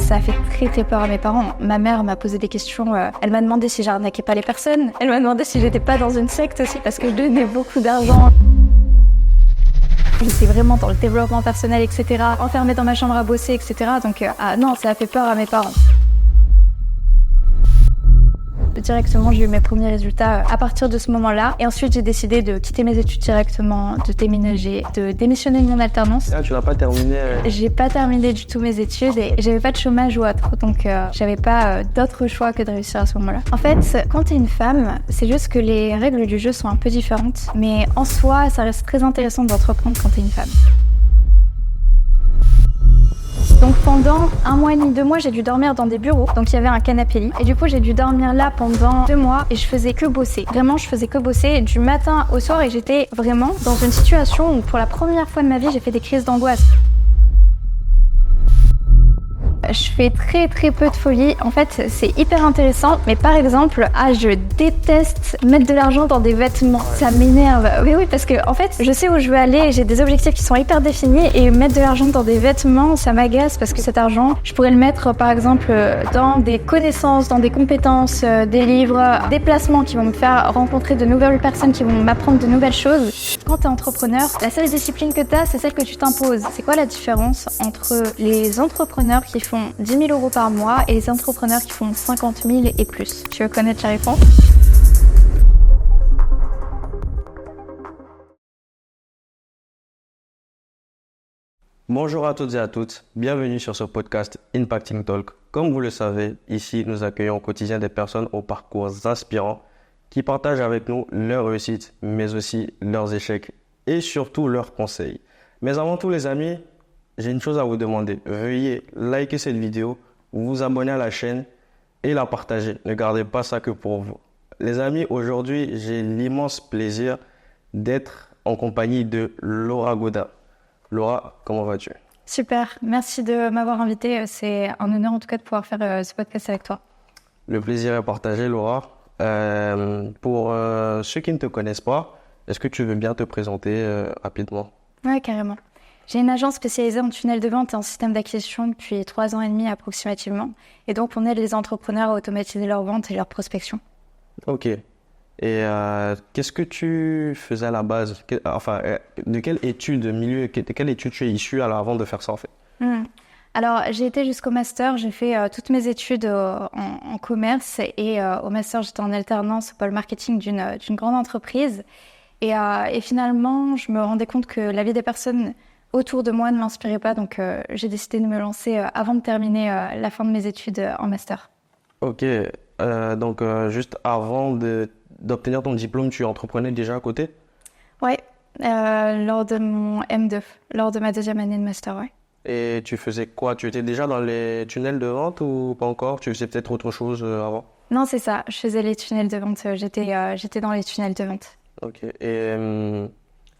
Ça a fait très très peur à mes parents. Ma mère m'a posé des questions. Elle m'a demandé si j'arnaquais pas les personnes. Elle m'a demandé si j'étais pas dans une secte aussi parce que je donnais beaucoup d'argent. J'étais vraiment dans le développement personnel, etc. Enfermée dans ma chambre à bosser, etc. Donc non, ça a fait peur à mes parents. Directement, j'ai eu mes premiers résultats à partir de ce moment-là. Et ensuite, j'ai décidé de quitter mes études directement, de déménager, de démissionner de mon alternance. Ah, tu n'as pas terminé J'ai pas terminé du tout mes études et j'avais pas de chômage ou autre. Donc, j'avais pas d'autre choix que de réussir à ce moment-là. En fait, quand t'es une femme, c'est juste que les règles du jeu sont un peu différentes. Mais en soi, ça reste très intéressant d'entreprendre quand t'es une femme. Donc pendant 1 mois et demi, 2 mois, j'ai dû dormir dans des bureaux. Donc il y avait un canapé lit. Et du coup, j'ai dû dormir là pendant 2 mois et je faisais que bosser. Vraiment, je faisais que bosser du matin au soir et j'étais vraiment dans une situation où pour la première fois de ma vie, j'ai fait des crises d'angoisse. Je fais très très peu de folie. En fait, c'est hyper intéressant. Mais par exemple, je déteste mettre de l'argent dans des vêtements. Ça m'énerve. Oui, parce que en fait, je sais où je veux aller. J'ai des objectifs qui sont hyper définis. Et mettre de l'argent dans des vêtements, ça m'agace parce que cet argent, je pourrais le mettre par exemple dans des connaissances, dans des compétences, des livres, des placements qui vont me faire rencontrer de nouvelles personnes, qui vont m'apprendre de nouvelles choses. Quand tu es entrepreneur, la seule discipline que tu as, c'est celle que tu t'imposes. C'est quoi la différence entre les entrepreneurs qui font 10 000 euros par mois et les entrepreneurs qui font 50 000 et plus? Tu veux connaître la réponse? Bonjour à toutes et à toutes, bienvenue sur ce podcast Impacting Talk. Comme vous le savez, ici nous accueillons au quotidien des personnes aux parcours inspirants qui partagent avec nous leurs réussites, mais aussi leurs échecs et surtout leurs conseils. Mais avant tout les amis, j'ai une chose à vous demander. Veuillez liker cette vidéo, vous abonner à la chaîne et la partager. Ne gardez pas ça que pour vous. Les amis, aujourd'hui, j'ai l'immense plaisir d'être en compagnie de Laura Godin. Laura, comment vas-tu? Super, merci de m'avoir invité. C'est un honneur en tout cas de pouvoir faire ce podcast avec toi. Le plaisir est partagé, Laura. Pour ceux qui ne te connaissent pas, est-ce que tu veux bien te présenter rapidement? Ouais, carrément. J'ai une agence spécialisée en tunnel de vente et en système d'acquisition depuis 3 ans et demi approximativement. Et donc, on aide les entrepreneurs à automatiser leur vente et leur prospection. Ok. Et qu'est-ce que tu faisais à la base? De quelle étude, de quelle étude tu es issu avant de faire ça en fait? Alors, j'ai été jusqu'au master. J'ai fait toutes mes études en commerce. Et au master, j'étais en alternance au pôle marketing d'une grande entreprise. Et finalement, je me rendais compte que la vie des personnes autour de moi ne m'inspirait pas, donc j'ai décidé de me lancer avant de terminer la fin de mes études en master. Ok, donc juste avant d'obtenir ton diplôme, tu entreprenais déjà à côté? Ouais, lors de mon M2, lors de ma 2e année de master, ouais. Et tu faisais quoi? Tu étais déjà dans les tunnels de vente ou pas encore? Tu faisais peut-être autre chose avant? Non, c'est ça, je faisais les tunnels de vente, j'étais dans les tunnels de vente. Ok, et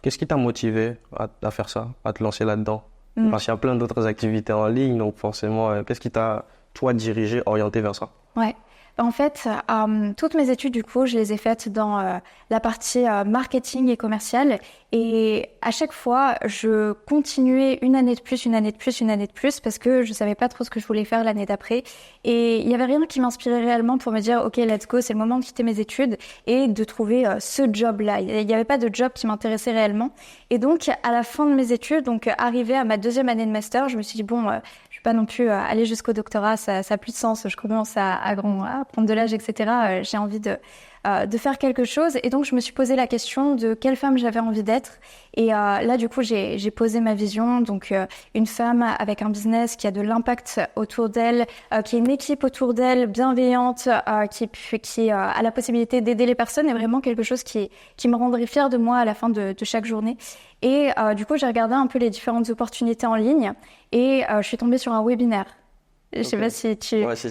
qu'est-ce qui t'a motivé à faire ça, à te lancer là-dedans? Parce qu'il y a plein d'autres activités en ligne, donc forcément, qu'est-ce qui t'a, toi, dirigé, orienté vers ça? Ouais. En fait, toutes mes études, du coup, je les ai faites dans la partie marketing et commercial. Et à chaque fois, je continuais une année de plus, une année de plus, une année de plus, parce que je savais pas trop ce que je voulais faire l'année d'après. Et il y avait rien qui m'inspirait réellement pour me dire, OK, let's go, c'est le moment de quitter mes études et de trouver ce job-là. Il n'y avait pas de job qui m'intéressait réellement. Et donc, à la fin de mes études, donc arrivée à ma 2e année de master, je me suis dit, bon, je vais pas non plus aller jusqu'au doctorat, ça a plus de sens, je commence à prendre de l'âge, etc. J'ai envie de faire quelque chose. Et donc, je me suis posé la question de quelle femme j'avais envie d'être. Et là, du coup, j'ai posé ma vision. Donc, une femme avec un business qui a de l'impact autour d'elle, qui a une équipe autour d'elle bienveillante, qui a la possibilité d'aider les personnes, et vraiment quelque chose qui me rendrait fière de moi à la fin de chaque journée. Et du coup, j'ai regardé un peu les différentes opportunités en ligne et je suis tombée sur un webinaire. Je sais pas si tu... Ouais, si.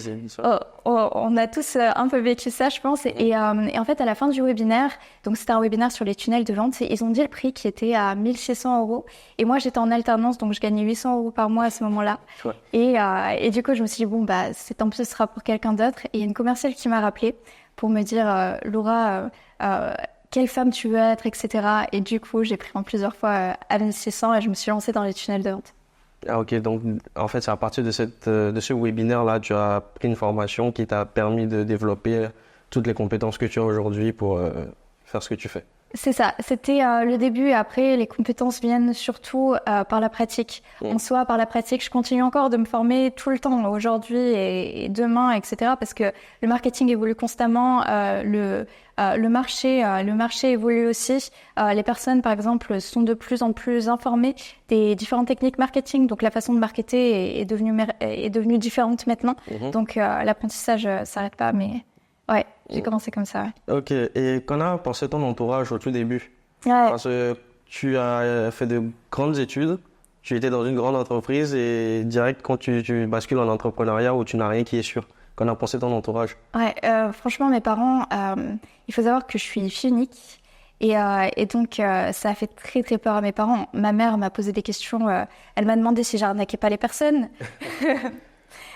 On a tous un peu vécu ça, je pense. Et en fait, à la fin du webinaire, donc c'était un webinaire sur les tunnels de vente, et ils ont dit le prix qui était à 1 600 €. Et moi, j'étais en alternance, donc je gagnais 800 € par mois à ce moment-là. Ouais. Et du coup, je me suis dit, bon, bah, tant pis, ce sera pour quelqu'un d'autre. Et il y a une commerciale qui m'a rappelée pour me dire, Laura, quelle femme tu veux être, etc. Et du coup, j'ai pris en plusieurs fois à 1 600 et je me suis lancée dans les tunnels de vente. Ah, ok, donc en fait, c'est à partir de de ce webinaire-là, tu as pris une formation qui t'a permis de développer toutes les compétences que tu as aujourd'hui pour faire ce que tu fais. C'est ça, c'était le début et après les compétences viennent surtout par la pratique. En soi, par la pratique, je continue encore de me former tout le temps, aujourd'hui et demain, etc. Parce que le marketing évolue constamment, le marché évolue aussi. Les personnes, par exemple, sont de plus en plus informées des différentes techniques marketing. Donc la façon de marketer est devenue différente maintenant. Donc l'apprentissage s'arrête pas, mais ouais, j'ai commencé comme ça. Ouais. Ok, et qu'en a pensé ton entourage au tout début? Ouais. Parce que tu as fait de grandes études, tu étais dans une grande entreprise et direct quand tu bascules en entrepreneuriat où tu n'as rien qui est sûr. Qu'en a pensé ton entourage? Ouais, franchement, mes parents, il faut savoir que je suis fille unique et donc ça a fait très très peur à mes parents. Ma mère m'a posé des questions, elle m'a demandé si j'arnaquais pas les personnes.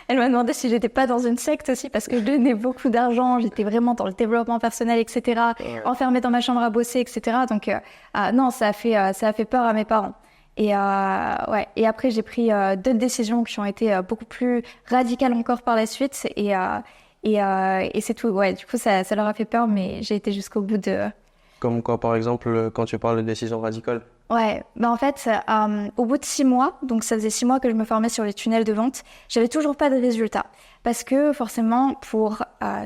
Elle m'a demandé si j'étais pas dans une secte aussi parce que je donnais beaucoup d'argent, j'étais vraiment dans le développement personnel, etc. Enfermée dans ma chambre à bosser, etc. Donc non, ça a fait peur à mes parents. Et ouais. Et après j'ai pris d'autres décisions qui ont été beaucoup plus radicales encore par la suite. Et c'est tout. Ouais. Du coup ça leur a fait peur, mais j'ai été jusqu'au bout de. Comme quoi, par exemple, quand tu parles de décision radicale? Ouais, bah en fait, au bout de 6 mois, donc ça faisait 6 mois que je me formais sur les tunnels de vente, j'avais toujours pas de résultat. Parce que forcément,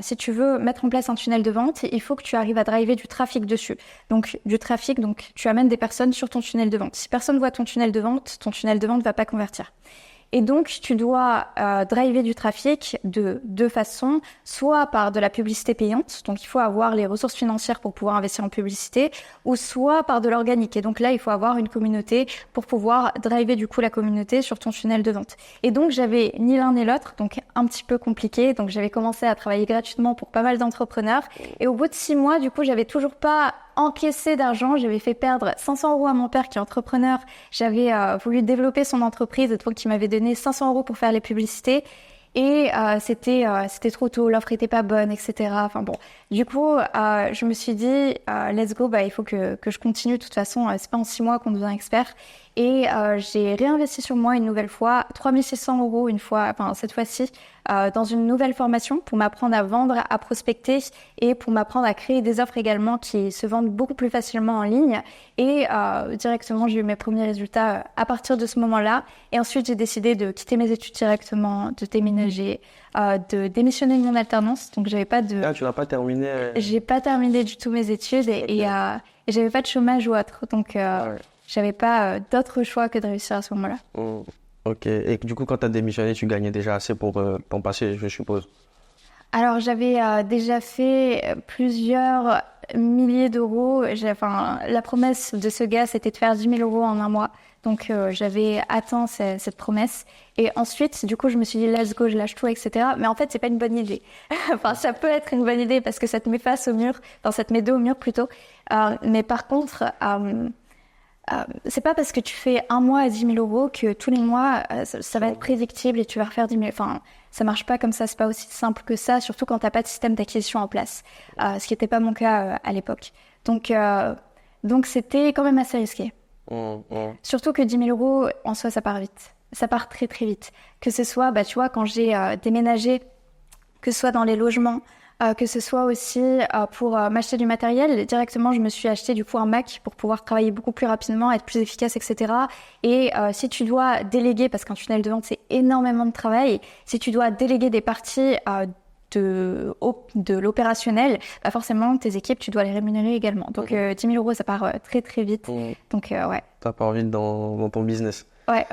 si tu veux mettre en place un tunnel de vente, il faut que tu arrives à driver du trafic dessus. Donc du trafic, donc tu amènes des personnes sur ton tunnel de vente. Si personne voit ton tunnel de vente va pas convertir. Et donc, tu dois driver du trafic de deux façons, soit par de la publicité payante, donc il faut avoir les ressources financières pour pouvoir investir en publicité, ou soit par de l'organique. Et donc là, il faut avoir une communauté pour pouvoir driver du coup la communauté sur ton tunnel de vente. Et donc, j'avais ni l'un ni l'autre, donc un petit peu compliqué. Donc, j'avais commencé à travailler gratuitement pour pas mal d'entrepreneurs. Et au bout de 6 mois, du coup, j'avais toujours pas encaissé d'argent. J'avais fait perdre 500 € à mon père qui est entrepreneur. J'avais voulu développer son entreprise, donc il m'avait donné 500 € pour faire les publicités. Et c'était trop tôt, l'offre était pas bonne, etc. Enfin bon, du coup, je me suis dit, let's go, bah il faut que je continue. De toute façon, c'est pas en 6 mois qu'on devient expert. Et j'ai réinvesti sur moi une nouvelle fois, 3600 € une fois, enfin cette fois-ci, dans une nouvelle formation pour m'apprendre à vendre, à prospecter et pour m'apprendre à créer des offres également qui se vendent beaucoup plus facilement en ligne. Et directement, j'ai eu mes premiers résultats à partir de ce moment-là. Et ensuite, j'ai décidé de quitter mes études directement, de déménager, de démissionner de mon alternance. Donc, j'avais pas de... Ah, tu n'as pas terminé J'ai pas terminé du tout mes études et j'avais pas de chômage ou autre. Donc, j'avais pas d'autre choix que de réussir à ce moment-là. Ok. Et du coup, quand tu as démissionné, tu gagnais déjà assez pour t'en passer, je suppose. Alors, j'avais déjà fait plusieurs milliers d'euros. Enfin, la promesse de ce gars, c'était de faire 10 000 € en un mois. Donc, j'avais atteint cette promesse. Et ensuite, du coup, je me suis dit, let's go, je lâche tout, etc. Mais en fait, c'est pas une bonne idée. Enfin, ça peut être une bonne idée parce que ça te met face au mur. Enfin, ça te met dos au mur plutôt. Mais par contre... c'est pas parce que tu fais un mois à 10 000 € que tous les mois ça va être prédictible et tu vas refaire 10 000. Enfin, ça marche pas comme ça, c'est pas aussi simple que ça, surtout quand t'as pas de système d'acquisition en place, ce qui n'était pas mon cas à l'époque. Donc c'était quand même assez risqué. Surtout que 10 000 € en soi, ça part vite. Ça part très très vite. Que ce soit, bah tu vois, quand j'ai déménagé, que ce soit dans les logements, que ce soit aussi pour m'acheter du matériel. Directement, je me suis acheté du coup un Mac pour pouvoir travailler beaucoup plus rapidement, être plus efficace, etc. Et si tu dois déléguer, parce qu'un tunnel de vente, c'est énormément de travail, si tu dois déléguer des parties de l'opérationnel, bah forcément, tes équipes, tu dois les rémunérer également. Donc, 10 000 € ça part très, très vite. Donc, ouais. Ça part vite dans ton business. Ouais.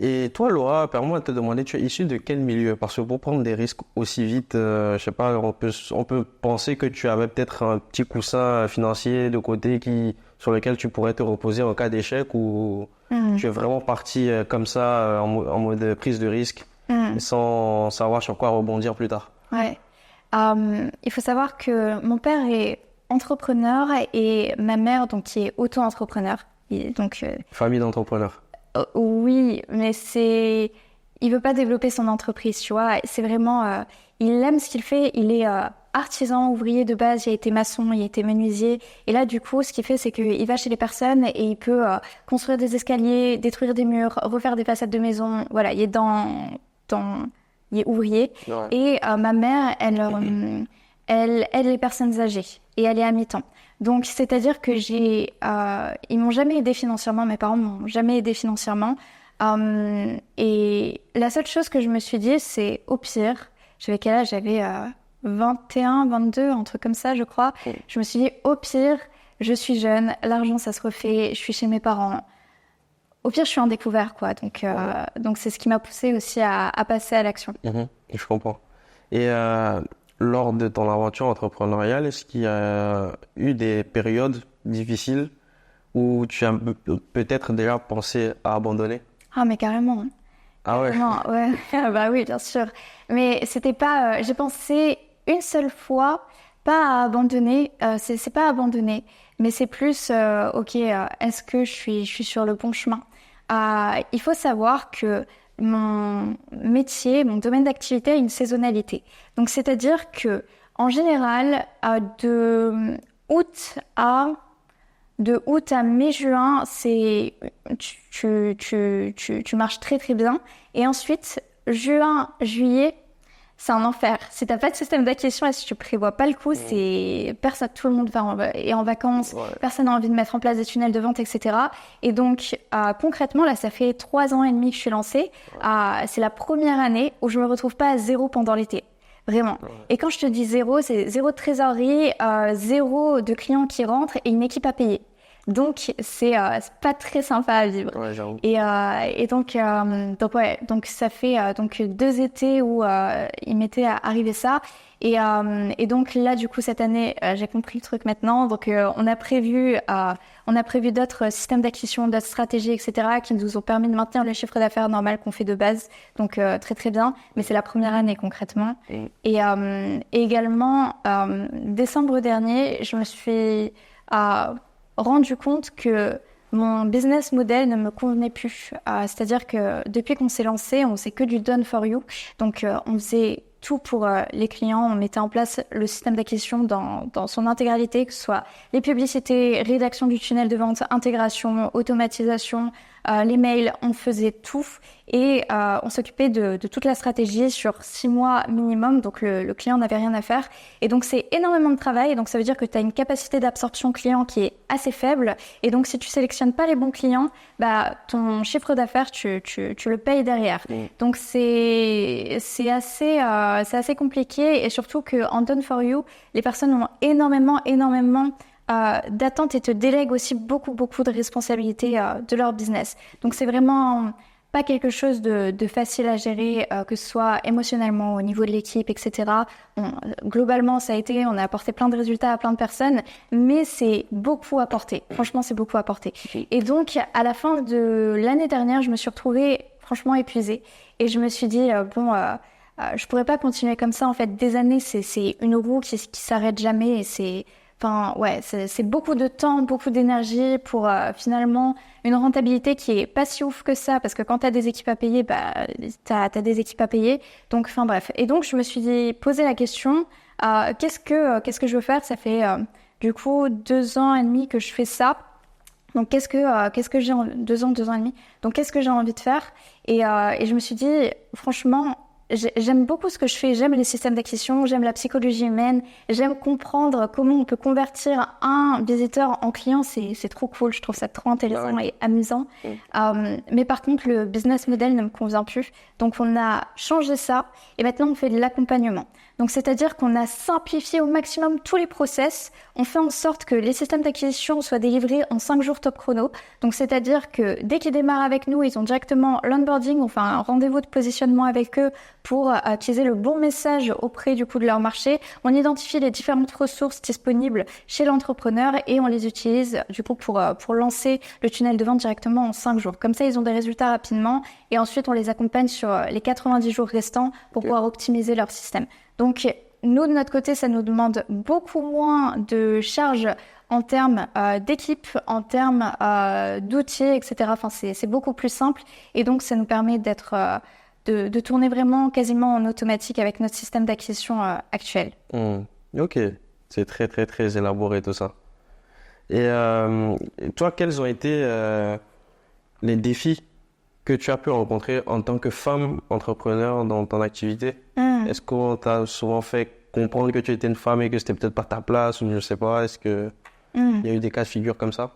Et toi, Laura, permets-moi de te demander, tu es issue de quel milieu? Parce que pour prendre des risques aussi vite, je sais pas, on peut penser que tu avais peut-être un petit coussin financier de côté sur lequel tu pourrais te reposer en cas d'échec ou tu es vraiment parti comme ça en mode prise de risque sans savoir sur quoi rebondir plus tard. Ouais. Il faut savoir que mon père est entrepreneur et ma mère, donc, qui est auto-entrepreneur. Donc, Famille d'entrepreneurs. Oui, mais il veut pas développer son entreprise, tu vois. C'est vraiment, il aime ce qu'il fait. Il est artisan, ouvrier de base, il a été maçon, il a été menuisier. Et là, du coup, ce qu'il fait, c'est qu'il va chez les personnes et il peut construire des escaliers, détruire des murs, refaire des façades de maison. Voilà, il est il est ouvrier. Ouais. Et ma mère, elle aide les personnes âgées et elle est à mi-temps. Donc, c'est-à-dire que ils m'ont jamais aidé financièrement, mes parents m'ont jamais aidé financièrement. Et la seule chose que je me suis dit, c'est au pire, j'avais quel âge? J'avais 21, 22, un truc comme ça, je crois. Je me suis dit, au pire, je suis jeune, l'argent, ça se refait, je suis chez mes parents. Au pire, je suis en découvert, quoi. Donc c'est ce qui m'a poussée aussi à passer à l'action. Je comprends. Et lors de ton aventure entrepreneuriale, est-ce qu'il y a eu des périodes difficiles où tu as peut-être déjà pensé à abandonner? Ah, mais carrément. Ah ouais? Non, ouais. Bah oui, bien sûr. Mais c'était pas. J'ai pensé une seule fois, pas à abandonner. C'est pas abandonner, mais c'est plus. Ok, est-ce que je suis sur le bon chemin? Il faut savoir que mon métier, mon domaine d'activité a une saisonnalité. Donc, c'est-à-dire que en général, août à de août à mai-juin, tu marches très très bien. Et ensuite, juin, juillet, c'est un enfer. Si t'as pas de système d'acquisition et si tu prévois pas le coup, tout le monde est en vacances, personne n'a envie de mettre en place des tunnels de vente, etc. Et donc, concrètement, là, ça fait 3 ans et demi que je suis lancée. C'est la première année où je me retrouve pas à zéro pendant l'été. Vraiment. Et quand je te dis zéro, c'est zéro de trésorerie, zéro de clients qui rentrent et une équipe à payer. Donc, c'est pas très sympa à vivre. Ouais, j'avoue. Et donc ça fait 2 étés où il m'était arrivé ça. Et donc là, du coup, cette année, j'ai compris le truc maintenant. Donc, on a prévu d'autres systèmes d'acquisition, d'autres stratégies, etc., qui nous ont permis de maintenir le chiffre d'affaires normal qu'on fait de base. Donc, très, très bien. Mais c'est la première année, concrètement. Et également, décembre dernier, je me suis rendu compte que mon business model ne me convenait plus. C'est-à-dire que depuis qu'on s'est lancé, on faisait que du done for you. Donc, on faisait tout pour les clients. On mettait en place le système d'acquisition dans son intégralité, que ce soit les publicités, rédaction du tunnel de vente, intégration, automatisation, les mails, on faisait tout. Et on s'occupait de toute la stratégie sur 6 mois minimum. Donc, le client n'avait rien à faire. Et donc, c'est énormément de travail. Et donc, ça veut dire que tu as une capacité d'absorption client qui est assez faible. Et donc, si tu sélectionnes pas les bons clients, bah, ton chiffre d'affaires, tu le payes derrière. Donc, c'est assez compliqué. Et surtout qu'en Done for You, les personnes ont énormément d'attentes et te délèguent aussi beaucoup de responsabilités de leur business. Donc, c'est vraiment pas quelque chose de facile à gérer, que ce soit émotionnellement, au niveau de l'équipe, etc. Globalement, ça a été, on a apporté plein de résultats à plein de personnes, mais c'est beaucoup apporté. Franchement, c'est beaucoup apporté. Et donc, à la fin de l'année dernière, je me suis retrouvée franchement épuisée. Et je me suis dit, je pourrais pas continuer comme ça. En fait, des années, c'est une roue qui s'arrête jamais et c'est beaucoup de temps, beaucoup d'énergie pour finalement une rentabilité qui est pas si ouf que ça, parce que quand t'as des équipes à payer, bah t'as des équipes à payer. Donc, enfin bref. Et donc je me suis posé la question, qu'est-ce que je veux faire? Ça fait du coup 2 ans et demi que je fais ça. Donc qu'est-ce que j'ai 2 ans et demi. Donc qu'est-ce que j'ai envie de faire? Et je me suis dit, franchement, j'aime beaucoup ce que je fais, j'aime les systèmes d'acquisition, j'aime la psychologie humaine, j'aime comprendre comment on peut convertir un visiteur en client, c'est trop cool, je trouve ça trop intéressant et amusant. Mais par contre, le business model ne me convient plus. Donc on a changé ça et maintenant on fait de l'accompagnement. Donc c'est-à-dire qu'on a simplifié au maximum tous les process, on fait en sorte que les systèmes d'acquisition soient délivrés en 5 jours top chrono. Donc c'est-à-dire que dès qu'ils démarrent avec nous, ils ont directement l'onboarding, enfin un rendez-vous de positionnement avec eux pour utiliser le bon message auprès du coup de leur marché. On identifie les différentes ressources disponibles chez l'entrepreneur et on les utilise du coup pour lancer le tunnel de vente directement en 5 jours. Comme ça, ils ont des résultats rapidement et ensuite on les accompagne sur les 90 jours restants pour pouvoir optimiser leur système. Donc, nous, de notre côté, ça nous demande beaucoup moins de charges en termes d'équipe, en termes d'outils, etc. Enfin, c'est beaucoup plus simple. Et donc, ça nous permet de tourner vraiment quasiment en automatique avec notre système d'acquisition actuel. Ok, c'est très, très, très élaboré tout ça. Et toi, quels ont été les défis que tu as pu rencontrer en tant que femme entrepreneur dans ton activité? Hmm. Est-ce qu'on t'a souvent fait comprendre que tu étais une femme et que c'était peut-être pas ta place ou je sais pas, est-ce que Hmm. il y a eu des cas de figure comme ça?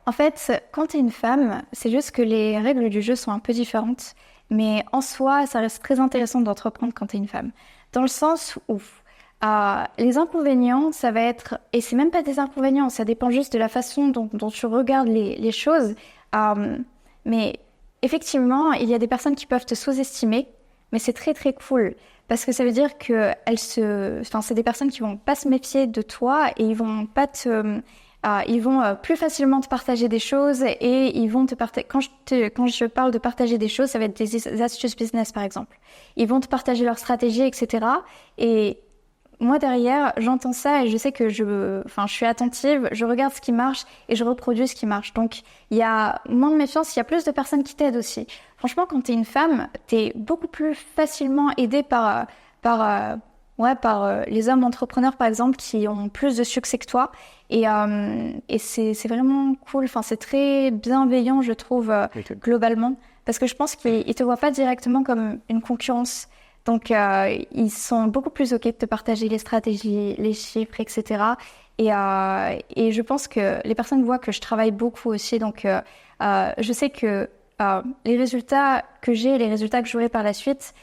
En fait, quand tu es une femme, c'est juste que les règles du jeu sont un peu différentes. Mais en soi, ça reste très intéressant d'entreprendre quand tu es une femme. Dans le sens où les inconvénients, ça va être... Et c'est même pas des inconvénients, ça dépend juste de la façon dont tu regardes les choses. Euh, mais effectivement, il y a des personnes qui peuvent te sous-estimer, mais c'est très très cool. Parce que ça veut dire que enfin, c'est des personnes qui vont pas se méfier de toi et ils vont pas te... ils vont plus facilement te partager des choses et ils vont te partager. Quand je parle de partager des choses, ça va être des astuces business par exemple. Ils vont te partager leur stratégie, etc. Et moi derrière, j'entends ça et je sais que je suis attentive, je regarde ce qui marche et je reproduis ce qui marche. Donc il y a moins de méfiance, il y a plus de personnes qui t'aident aussi. Franchement, quand t'es une femme, t'es beaucoup plus facilement aidée par les hommes entrepreneurs par exemple qui ont plus de succès que toi. Et c'est vraiment cool. Enfin, c'est très bienveillant, je trouve, Ok. globalement, parce que je pense qu'ils te voient pas directement comme une concurrence. Donc, ils sont beaucoup plus OK de te partager les stratégies, les chiffres, etc. Et je pense que les personnes voient que je travaille beaucoup aussi. Donc, je sais que les résultats que j'ai, les résultats que j'aurai par la suite,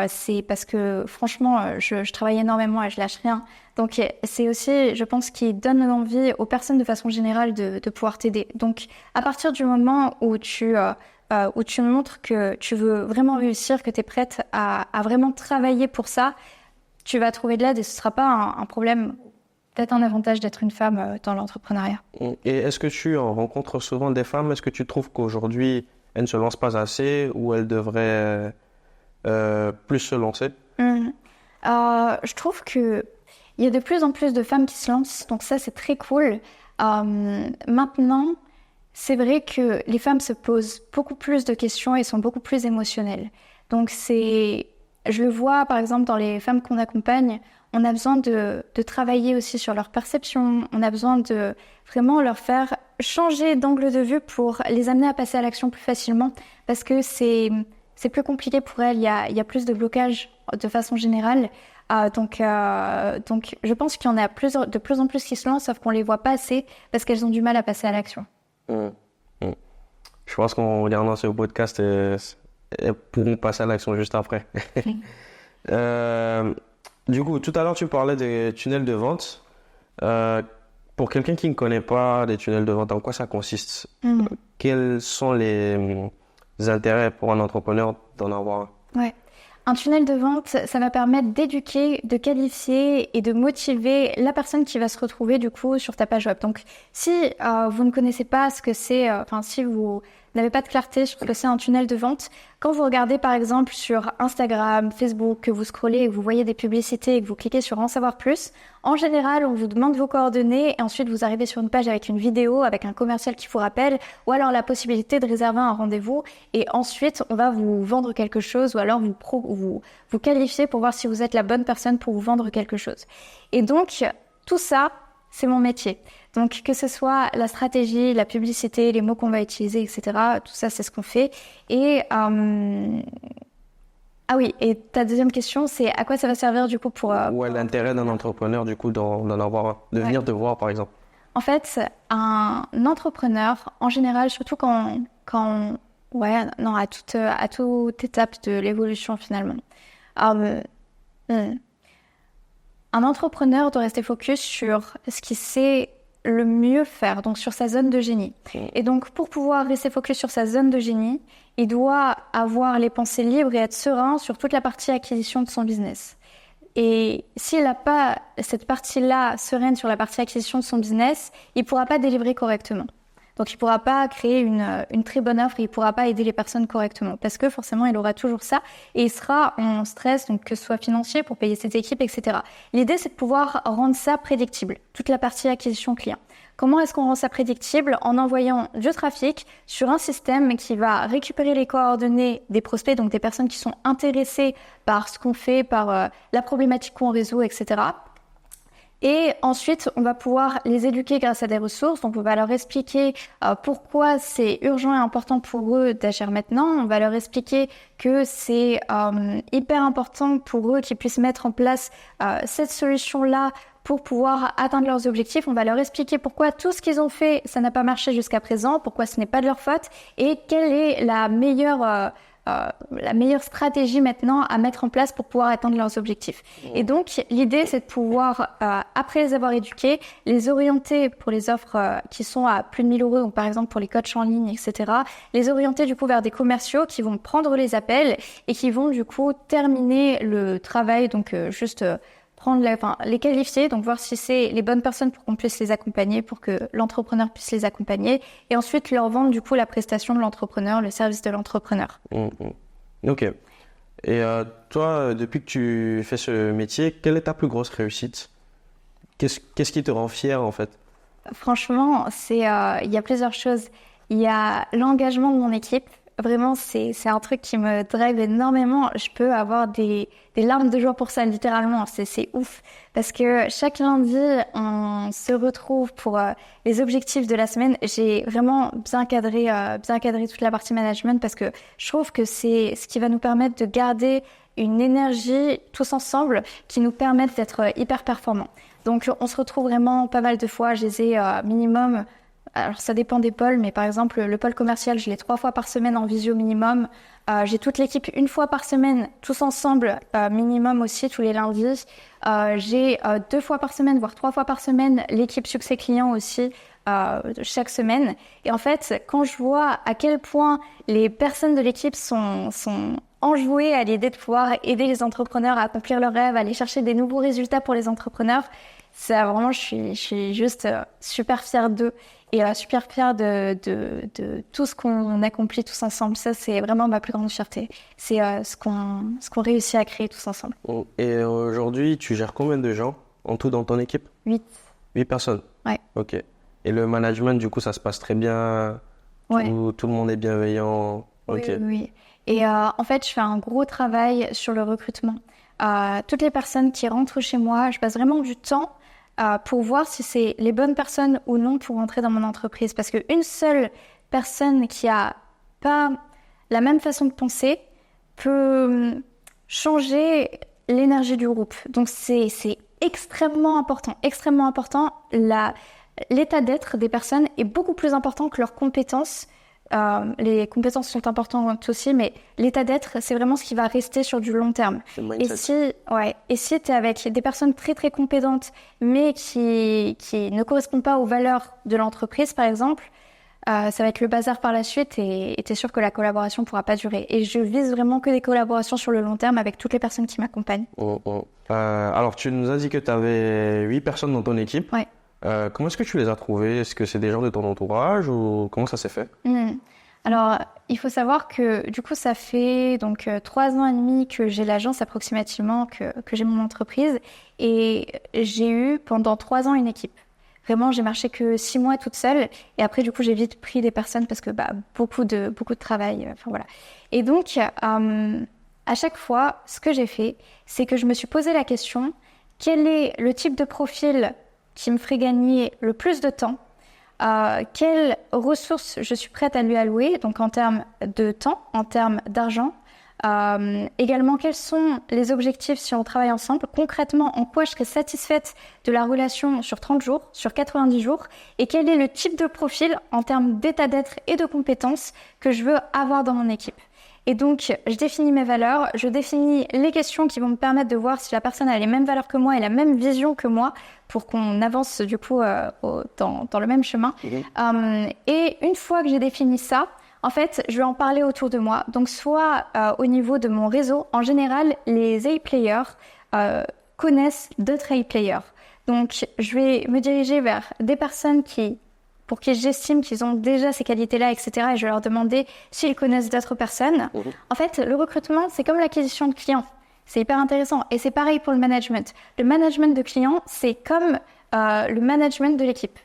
c'est parce que franchement, je travaille énormément et je lâche rien. Donc, c'est aussi, je pense, qui donne l'envie aux personnes de façon générale de pouvoir t'aider. Donc, à partir du moment où tu montres que tu veux vraiment réussir, que tu es prête à vraiment travailler pour ça, tu vas trouver de l'aide et ce ne sera pas un problème, peut-être un avantage d'être une femme dans l'entrepreneuriat. Et est-ce que tu en rencontres souvent des femmes? Est-ce que tu trouves qu'aujourd'hui, elles ne se lancent pas assez ou elles devraient plus se lancer? Mhm. Je trouve que il y a de plus en plus de femmes qui se lancent, donc ça c'est très cool. Maintenant, c'est vrai que les femmes se posent beaucoup plus de questions et sont beaucoup plus émotionnelles. Donc je le vois par exemple dans les femmes qu'on accompagne, on a besoin de travailler aussi sur leur perception, on a besoin de vraiment leur faire changer d'angle de vue pour les amener à passer à l'action plus facilement, parce que c'est plus compliqué pour elles, il y a plus de blocages de façon générale. Donc, je pense qu'il y en a de plus en plus qui se lancent, sauf qu'on les voit pas assez parce qu'elles ont du mal à passer à l'action. Mm. Mm. Je pense qu'en regardant ce podcast, elles pourront passer à l'action juste après. Euh, du coup, tout à l'heure, tu parlais des tunnels de vente. Euh, pour quelqu'un qui ne connaît pas les tunnels de vente, en quoi ça consiste? Mhm. Quels sont les intérêts pour un entrepreneur d'en avoir un? Ouais. Un tunnel de vente, ça va permettre d'éduquer, de qualifier et de motiver la personne qui va se retrouver du coup sur ta page web. Donc, si vous ne connaissez pas ce que c'est, si vous n'avez pas de clarté sur ce que c'est un tunnel de vente, quand vous regardez par exemple sur Instagram, Facebook, que vous scrollez et que vous voyez des publicités et que vous cliquez sur en savoir plus, en général, on vous demande vos coordonnées et ensuite vous arrivez sur une page avec une vidéo, avec un commercial qui vous rappelle, ou alors la possibilité de réserver un rendez-vous et ensuite on va vous vendre quelque chose ou alors vous qualifier pour voir si vous êtes la bonne personne pour vous vendre quelque chose. Et donc, tout ça, c'est mon métier. Donc, que ce soit la stratégie, la publicité, les mots qu'on va utiliser, etc., tout ça, c'est ce qu'on fait. Et ah oui, et ta deuxième question, c'est à quoi ça va servir du coup Ou est l'intérêt d'un entrepreneur, du coup, d'en avoir un, de venir te voir, par exemple? En fait, un entrepreneur, en général, surtout ouais, non, à toute étape de l'évolution finalement. Euh, hmm. Un entrepreneur doit rester focus sur ce qu'il sait le mieux faire, donc sur sa zone de génie. Et donc, pour pouvoir rester focus sur sa zone de génie, il doit avoir les pensées libres et être serein sur toute la partie acquisition de son business. Et s'il n'a pas cette partie-là sereine sur la partie acquisition de son business, il ne pourra pas délivrer correctement. Donc, il ne pourra pas créer une très bonne offre et il ne pourra pas aider les personnes correctement parce que forcément, il aura toujours ça et il sera en stress, donc que ce soit financier pour payer ses équipes, etc. L'idée, c'est de pouvoir rendre ça prédictible, toute la partie acquisition client. Comment est-ce qu'on rend ça prédictible? En envoyant du trafic sur un système qui va récupérer les coordonnées des prospects, donc des personnes qui sont intéressées par ce qu'on fait, par la problématique qu'on résout, etc. Et ensuite, on va pouvoir les éduquer grâce à des ressources. Donc, on va leur expliquer pourquoi c'est urgent et important pour eux d'agir maintenant. On va leur expliquer que c'est hyper important pour eux qu'ils puissent mettre en place cette solution-là pour pouvoir atteindre leurs objectifs. On va leur expliquer pourquoi tout ce qu'ils ont fait, ça n'a pas marché jusqu'à présent, pourquoi ce n'est pas de leur faute et quelle est la meilleure stratégie maintenant à mettre en place pour pouvoir atteindre leurs objectifs. Et donc, l'idée, c'est de pouvoir, après les avoir éduqués, les orienter pour les offres qui sont à plus de 1 000 euros, donc par exemple pour les coachs en ligne, etc., les orienter du coup vers des commerciaux qui vont prendre les appels et qui vont du coup terminer le travail, donc les qualifier, donc voir si c'est les bonnes personnes pour qu'on puisse les accompagner, pour que l'entrepreneur puisse les accompagner, et ensuite leur vendre du coup la prestation de l'entrepreneur, le service de l'entrepreneur. Ok. Et toi, depuis que tu fais ce métier, quelle est ta plus grosse réussite? Qu'est-ce qui te rend fier en fait? Franchement, il y a plusieurs choses. Il y a l'engagement de mon équipe. Vraiment, c'est un truc qui me drive énormément. Je peux avoir des larmes de joie pour ça, littéralement. C'est ouf. Parce que chaque lundi, on se retrouve pour les objectifs de la semaine. J'ai vraiment bien cadré toute la partie management parce que je trouve que c'est ce qui va nous permettre de garder une énergie tous ensemble qui nous permette d'être hyper performants. Donc, on se retrouve vraiment pas mal de fois. Je les ai minimum... Alors, ça dépend des pôles, mais par exemple, le pôle commercial, je l'ai 3 fois par semaine en visio minimum. J'ai toute l'équipe 1 fois par semaine, tous ensemble, minimum aussi, tous les lundis. J'ai 2 fois par semaine, voire 3 fois par semaine, l'équipe succès client aussi, chaque semaine. Et en fait, quand je vois à quel point les personnes de l'équipe sont enjouées à l'idée de pouvoir aider les entrepreneurs à accomplir leurs rêves, à aller chercher des nouveaux résultats pour les entrepreneurs, ça vraiment, je suis juste super fière d'eux. Et super fière de tout ce qu'on accomplit tous ensemble. Ça, c'est vraiment ma plus grande fierté. C'est ce qu'on réussit à créer tous ensemble. Et aujourd'hui, tu gères combien de gens en tout dans ton équipe? 8. 8 personnes? Ouais. Ok. Et le management, du coup, ça se passe très bien? Ouais. Tout le monde est bienveillant? Ok. Oui. Et en fait, je fais un gros travail sur le recrutement. Toutes les personnes qui rentrent chez moi, je passe vraiment du temps pour voir si c'est les bonnes personnes ou non pour entrer dans mon entreprise. Parce qu'une seule personne qui a pas la même façon de penser peut changer l'énergie du groupe. Donc c'est extrêmement important. Extrêmement important. L'état d'être des personnes est beaucoup plus important que leurs compétences. Les compétences sont importantes aussi, mais l'état d'être, c'est vraiment ce qui va rester sur du long terme. Et si tu es avec des personnes très très compétentes, mais qui ne correspondent pas aux valeurs de l'entreprise, par exemple, ça va être le bazar par la suite et tu es sûr que la collaboration ne pourra pas durer. Et je vise vraiment que des collaborations sur le long terme avec toutes les personnes qui m'accompagnent. Alors, tu nous as dit que tu avais 8 personnes dans ton équipe. Ouais. Comment est-ce que tu les as trouvés? Est-ce que c'est des gens de ton entourage ou comment ça s'est fait? Alors, il faut savoir que du coup, ça fait donc 3 ans et demi que j'ai l'agence approximativement, que j'ai mon entreprise. Et j'ai eu pendant 3 ans une équipe. Vraiment, j'ai marché que 6 mois toute seule. Et après, du coup, j'ai vite pris des personnes parce que beaucoup de travail. Enfin, voilà. Et donc, à chaque fois, ce que j'ai fait, c'est que je me suis posé la question, quel est le type de profil qui me ferait gagner le plus de temps, quelles ressources je suis prête à lui allouer, donc en termes de temps, en termes d'argent, également quels sont les objectifs si on travaille ensemble, concrètement en quoi je serais satisfaite de la relation sur 30 jours, sur 90 jours, et quel est le type de profil en termes d'état d'être et de compétences que je veux avoir dans mon équipe. Et donc, je définis mes valeurs, je définis les questions qui vont me permettre de voir si la personne a les mêmes valeurs que moi et la même vision que moi pour qu'on avance du coup dans le même chemin. Et une fois que j'ai défini ça, en fait, je vais en parler autour de moi. Donc, soit au niveau de mon réseau, en général, les A-players connaissent d'autres A-players. Donc, je vais me diriger vers des personnes pour qui j'estime qu'ils ont déjà ces qualités-là, etc. Et je vais leur demander s'ils connaissent d'autres personnes. En fait, le recrutement, c'est comme l'acquisition de clients. C'est hyper intéressant. Et c'est pareil pour le management. Le management de clients, c'est comme le management de l'équipe.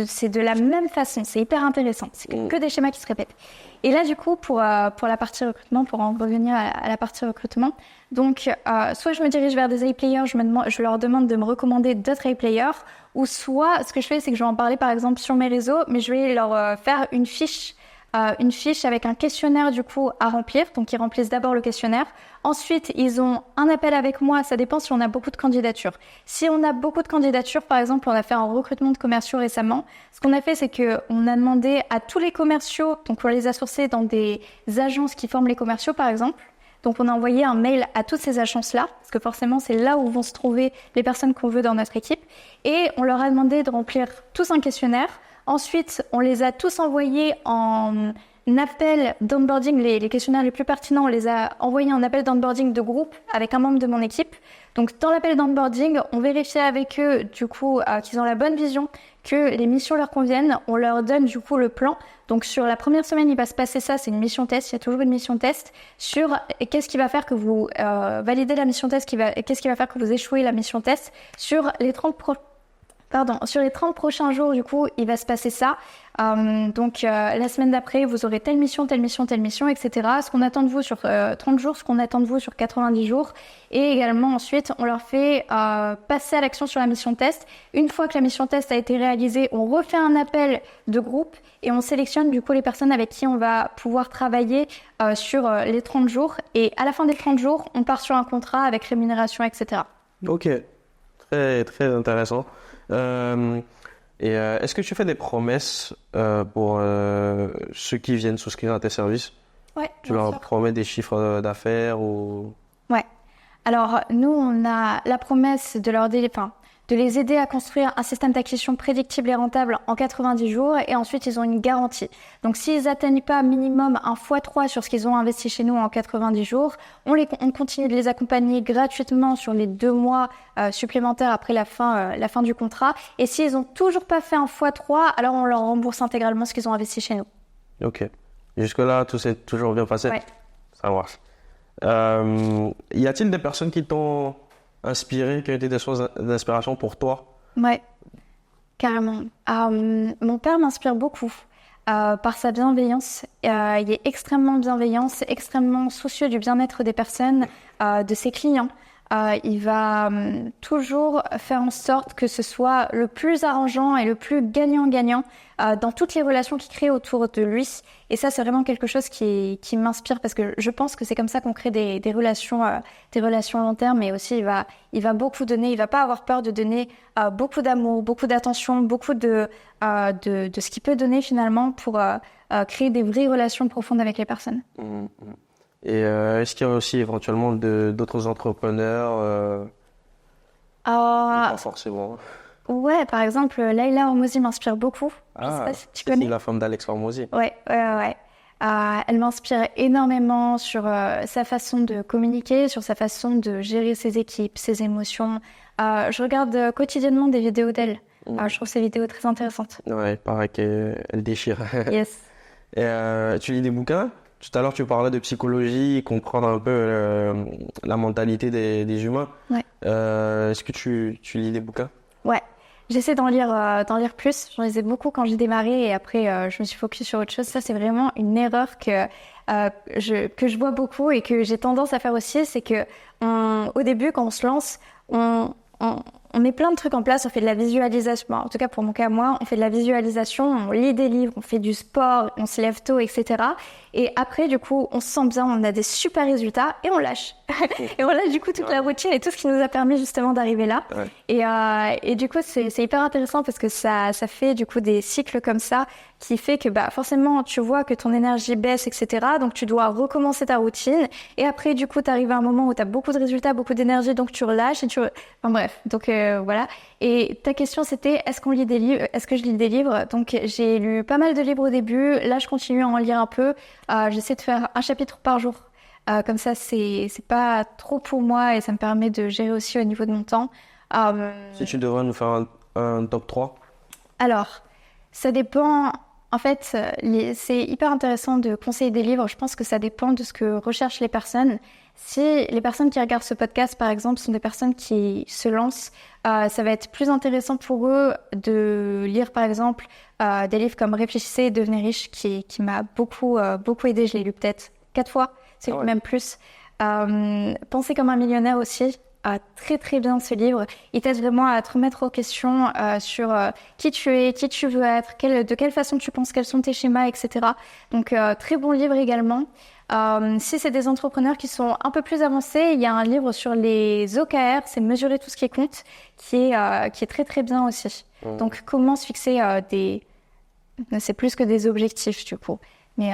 c'est de la même façon. C'est hyper intéressant. C'est que des schémas qui se répètent. Et là, du coup, pour la partie recrutement, pour en revenir à la partie recrutement, donc, soit je me dirige vers des A-players, je leur demande de me recommander d'autres A-players, ou soit, ce que je fais, c'est que je vais en parler, par exemple, sur mes réseaux, mais je vais leur faire une fiche avec un questionnaire, du coup, à remplir. Donc, ils remplissent d'abord le questionnaire. Ensuite, ils ont un appel avec moi. Ça dépend si on a beaucoup de candidatures. Si on a beaucoup de candidatures, par exemple, on a fait un recrutement de commerciaux récemment. Ce qu'on a fait, c'est qu'on a demandé à tous les commerciaux, donc on les a sourcés dans des agences qui forment les commerciaux, par exemple. Donc, on a envoyé un mail à toutes ces agences-là, parce que forcément, c'est là où vont se trouver les personnes qu'on veut dans notre équipe. Et on leur a demandé de remplir tous un questionnaire. Ensuite, on les a tous envoyés en appel d'onboarding, les questionnaires les plus pertinents, on les a envoyés en appel d'onboarding de groupe avec un membre de mon équipe. Donc, dans l'appel d'onboarding, on vérifie avec eux, du coup, qu'ils ont la bonne vision, que les missions leur conviennent. On leur donne, du coup, le plan. Donc, sur la première semaine, il va se passer ça, c'est une mission test. Il y a toujours une mission test sur qu'est-ce qui va faire que vous validez la mission test, qu'est-ce qui va faire que vous échouez la mission test sur les 30 prochains jours, du coup, il va se passer ça. Donc, la semaine d'après, vous aurez telle mission, etc. Ce qu'on attend de vous sur 30 jours, ce qu'on attend de vous sur 90 jours. Et également, ensuite, on leur fait passer à l'action sur la mission test. Une fois que la mission test a été réalisée, on refait un appel de groupe et on sélectionne, du coup, les personnes avec qui on va pouvoir travailler sur les 30 jours. Et à la fin des 30 jours, on part sur un contrat avec rémunération, etc. Ok, très, très intéressant. Est-ce que tu fais des promesses pour ceux qui viennent souscrire à tes services? Ouais, tu leur promets des chiffres d'affaires ou... Ouais. Alors, nous, on a la promesse de de les aider à construire un système d'acquisition prédictible et rentable en 90 jours et ensuite ils ont une garantie. Donc s'ils n'atteignent pas minimum un x3 sur ce qu'ils ont investi chez nous en 90 jours, on continue de les accompagner gratuitement sur les 2 mois supplémentaires après la fin du contrat. Et s'ils n'ont toujours pas fait un x3, alors on leur rembourse intégralement ce qu'ils ont investi chez nous. Ok. Jusque-là, tout s'est toujours bien passé? Ouais. Ça marche. Y a-t-il des personnes qui t'ont inspiré, qui ont été des sources d'inspiration pour toi? Ouais, carrément. Mon père m'inspire beaucoup par sa bienveillance. Il est extrêmement bienveillant, c'est extrêmement soucieux du bien-être des personnes, de ses clients. Il va toujours faire en sorte que ce soit le plus arrangeant et le plus gagnant-gagnant dans toutes les relations qu'il crée autour de lui. Et ça, c'est vraiment quelque chose qui m'inspire parce que je pense que c'est comme ça qu'on crée des relations long terme. Mais aussi, il va beaucoup donner. Il va pas avoir peur de donner beaucoup d'amour, beaucoup d'attention, beaucoup de ce qu'il peut donner finalement pour créer des vraies relations profondes avec les personnes. Et est-ce qu'il y a aussi éventuellement d'autres entrepreneurs pas forcément. Ouais, par exemple, Laila Hormozi m'inspire beaucoup. Je sais pas si tu connais. C'est la femme d'Alex Hormozi. Ouais. Elle m'inspire énormément sur sa façon de communiquer, sur sa façon de gérer ses équipes, ses émotions. Je regarde quotidiennement des vidéos d'elle. Je trouve ces vidéos très intéressantes. Ouais, il paraît qu'elle déchire. Yes. Et tu lis des bouquins? Tout à l'heure, tu parlais de psychologie, comprendre un peu la mentalité des humains. Ouais. Est-ce que tu lis des bouquins? Ouais. J'essaie d'en lire plus. J'en lisais beaucoup quand j'ai démarré et après, je me suis focus sur autre chose. Ça, c'est vraiment une erreur que je vois beaucoup et que j'ai tendance à faire aussi. C'est que au début, quand on se lance, on met plein de trucs en place, on fait de la visualisation. Bon, en tout cas, pour mon cas, moi, on fait de la visualisation, on lit des livres, on fait du sport, on se lève tôt, etc. Et après, du coup, on se sent bien, on a des super résultats et on lâche. Et on lâche, du coup, toute la routine et tout ce qui nous a permis justement d'arriver là. Ouais. Et du coup, c'est hyper intéressant parce que ça fait, du coup, des cycles comme ça qui fait que, forcément, tu vois que ton énergie baisse, etc. Donc, tu dois recommencer ta routine. Et après, du coup, tu arrives à un moment où tu as beaucoup de résultats, beaucoup d'énergie, donc tu relâches et Enfin bref, donc voilà. Et ta question, c'était est-ce qu'on lit des livres? Est-ce que je lis des livres? Donc, j'ai lu pas mal de livres au début. Là, je continue à en lire un peu. J'essaie de faire un chapitre par jour. Comme ça, c'est pas trop pour moi et ça me permet de gérer aussi au niveau de mon temps. Si tu devrais nous faire un top 3? Alors, ça dépend En fait, c'est hyper intéressant de conseiller des livres. Je pense que ça dépend de ce que recherchent les personnes. Si les personnes qui regardent ce podcast, par exemple, sont des personnes qui se lancent, ça va être plus intéressant pour eux de lire, par exemple, des livres comme Réfléchissez et devenez riche, qui m'a beaucoup aidé. Je l'ai lu peut-être 4 fois, c'est même plus. Pensez comme un millionnaire aussi. Très très bien ce livre. Il t'aide vraiment à te remettre aux questions sur qui tu es, qui tu veux être, de quelle façon tu penses, quels sont tes schémas, etc. Donc très bon livre également. Si c'est des entrepreneurs qui sont un peu plus avancés, il y a un livre sur les OKR, c'est mesurer tout ce qui compte, qui est très très bien aussi. Donc comment se fixer c'est plus que des objectifs du coup, mais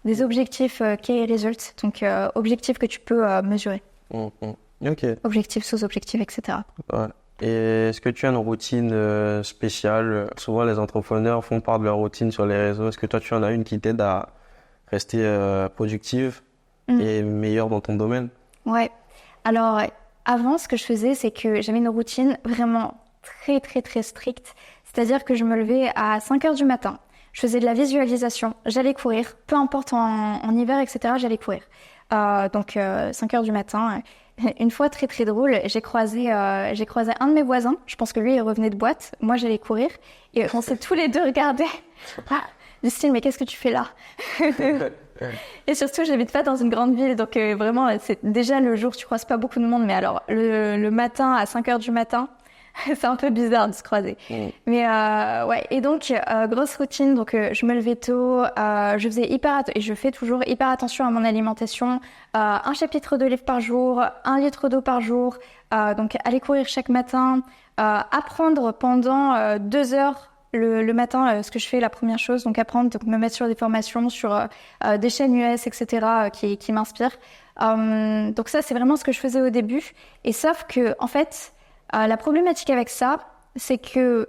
des objectifs key result, donc objectifs que tu peux mesurer. Ok. Objectifs, sous-objectifs, etc. Ouais. Et est-ce que tu as une routine spéciale? Souvent, les entrepreneurs font part de leur routine sur les réseaux. Est-ce que toi, tu en as une qui t'aide à rester productive et meilleure dans ton domaine? Ouais. Alors, avant, ce que je faisais, c'est que j'avais une routine vraiment très, très, très stricte. C'est-à-dire que je me levais à 5 heures du matin. Je faisais de la visualisation. J'allais courir. Peu importe en hiver, etc., j'allais courir. Donc, 5 heures du matin. Une fois, très très drôle, j'ai croisé un de mes voisins. Je pense que lui, il revenait de boîte. Moi, j'allais courir. Et on s'est tous les deux regardés. Du style, mais qu'est-ce que tu fais là? Et surtout, j'habite pas dans une grande ville. Donc vraiment, c'est déjà le jour, tu croises pas beaucoup de monde. Mais alors, le matin, à 5 heures du matin, c'est un peu bizarre de se croiser. Mais ouais, et donc, grosse routine. Donc, je me levais tôt. Je faisais et je fais toujours hyper attention à mon alimentation. Un chapitre de livre par jour, 1 litre d'eau par jour. Donc, aller courir chaque matin. Apprendre pendant 2 heures le matin, ce que je fais, la première chose. Donc, apprendre, donc me mettre sur des formations, sur des chaînes US, etc., qui m'inspirent. Donc, ça, c'est vraiment ce que je faisais au début. Et sauf que, en fait, la problématique avec ça, c'est que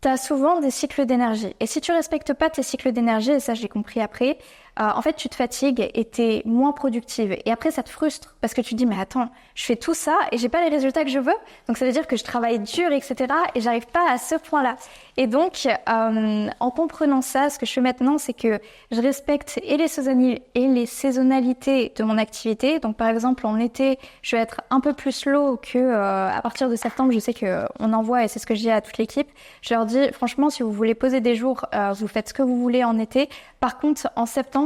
tu as souvent des cycles d'énergie. Et si tu respectes pas tes cycles d'énergie, et ça j'ai compris après, en fait tu te fatigues et tu es moins productive. Et après ça te frustre parce que tu te dis mais attends, je fais tout ça et j'ai pas les résultats que je veux. Donc ça veut dire que je travaille dur, etc. et j'arrive pas à ce point-là. Et donc en comprenant ça, ce que je fais maintenant, c'est que je respecte et les saisonnalités de mon activité. Donc par exemple en été, je vais être un peu plus slow que à partir de septembre, je sais que on envoie et c'est ce que je dis à toute l'équipe. Je leur dis franchement, si vous voulez poser des jours, vous faites ce que vous voulez en été. Par contre, en septembre,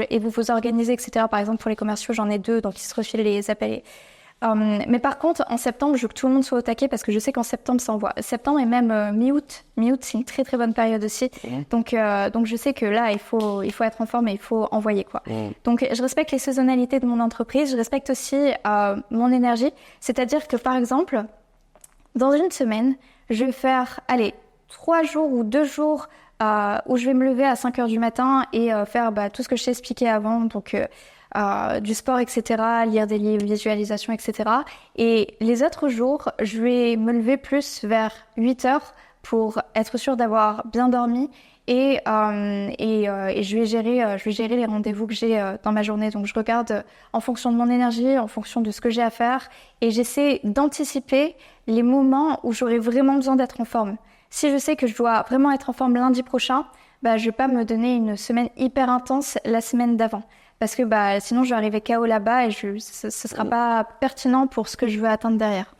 et vous vous organisez, etc. Par exemple, pour les commerciaux, j'en ai 2, donc ils se refilent les appels. Mais par contre, en septembre, je veux que tout le monde soit au taquet parce que je sais qu'en septembre, ça envoie. Septembre et même mi-août. Mi-août, c'est une très très bonne période aussi. Donc je sais que là, il faut être en forme et il faut envoyer, quoi. Donc, je respecte les saisonnalités de mon entreprise. Je respecte aussi mon énergie. C'est-à-dire que, par exemple, dans une semaine, je vais faire, 3 jours ou 2 jours où je vais me lever à 5 heures du matin et faire tout ce que je t'ai expliqué avant, donc du sport, etc., lire des livres, visualisation, etc. Et les autres jours, je vais me lever plus vers 8 heures pour être sûre d'avoir bien dormi et je vais gérer les rendez-vous que j'ai dans ma journée. Donc je regarde en fonction de mon énergie, en fonction de ce que j'ai à faire et j'essaie d'anticiper les moments où j'aurai vraiment besoin d'être en forme. Si je sais que je dois vraiment être en forme lundi prochain, je vais pas me donner une semaine hyper intense la semaine d'avant. Parce que sinon, je vais arriver KO là-bas et ce sera pas pertinent pour ce que je veux atteindre derrière.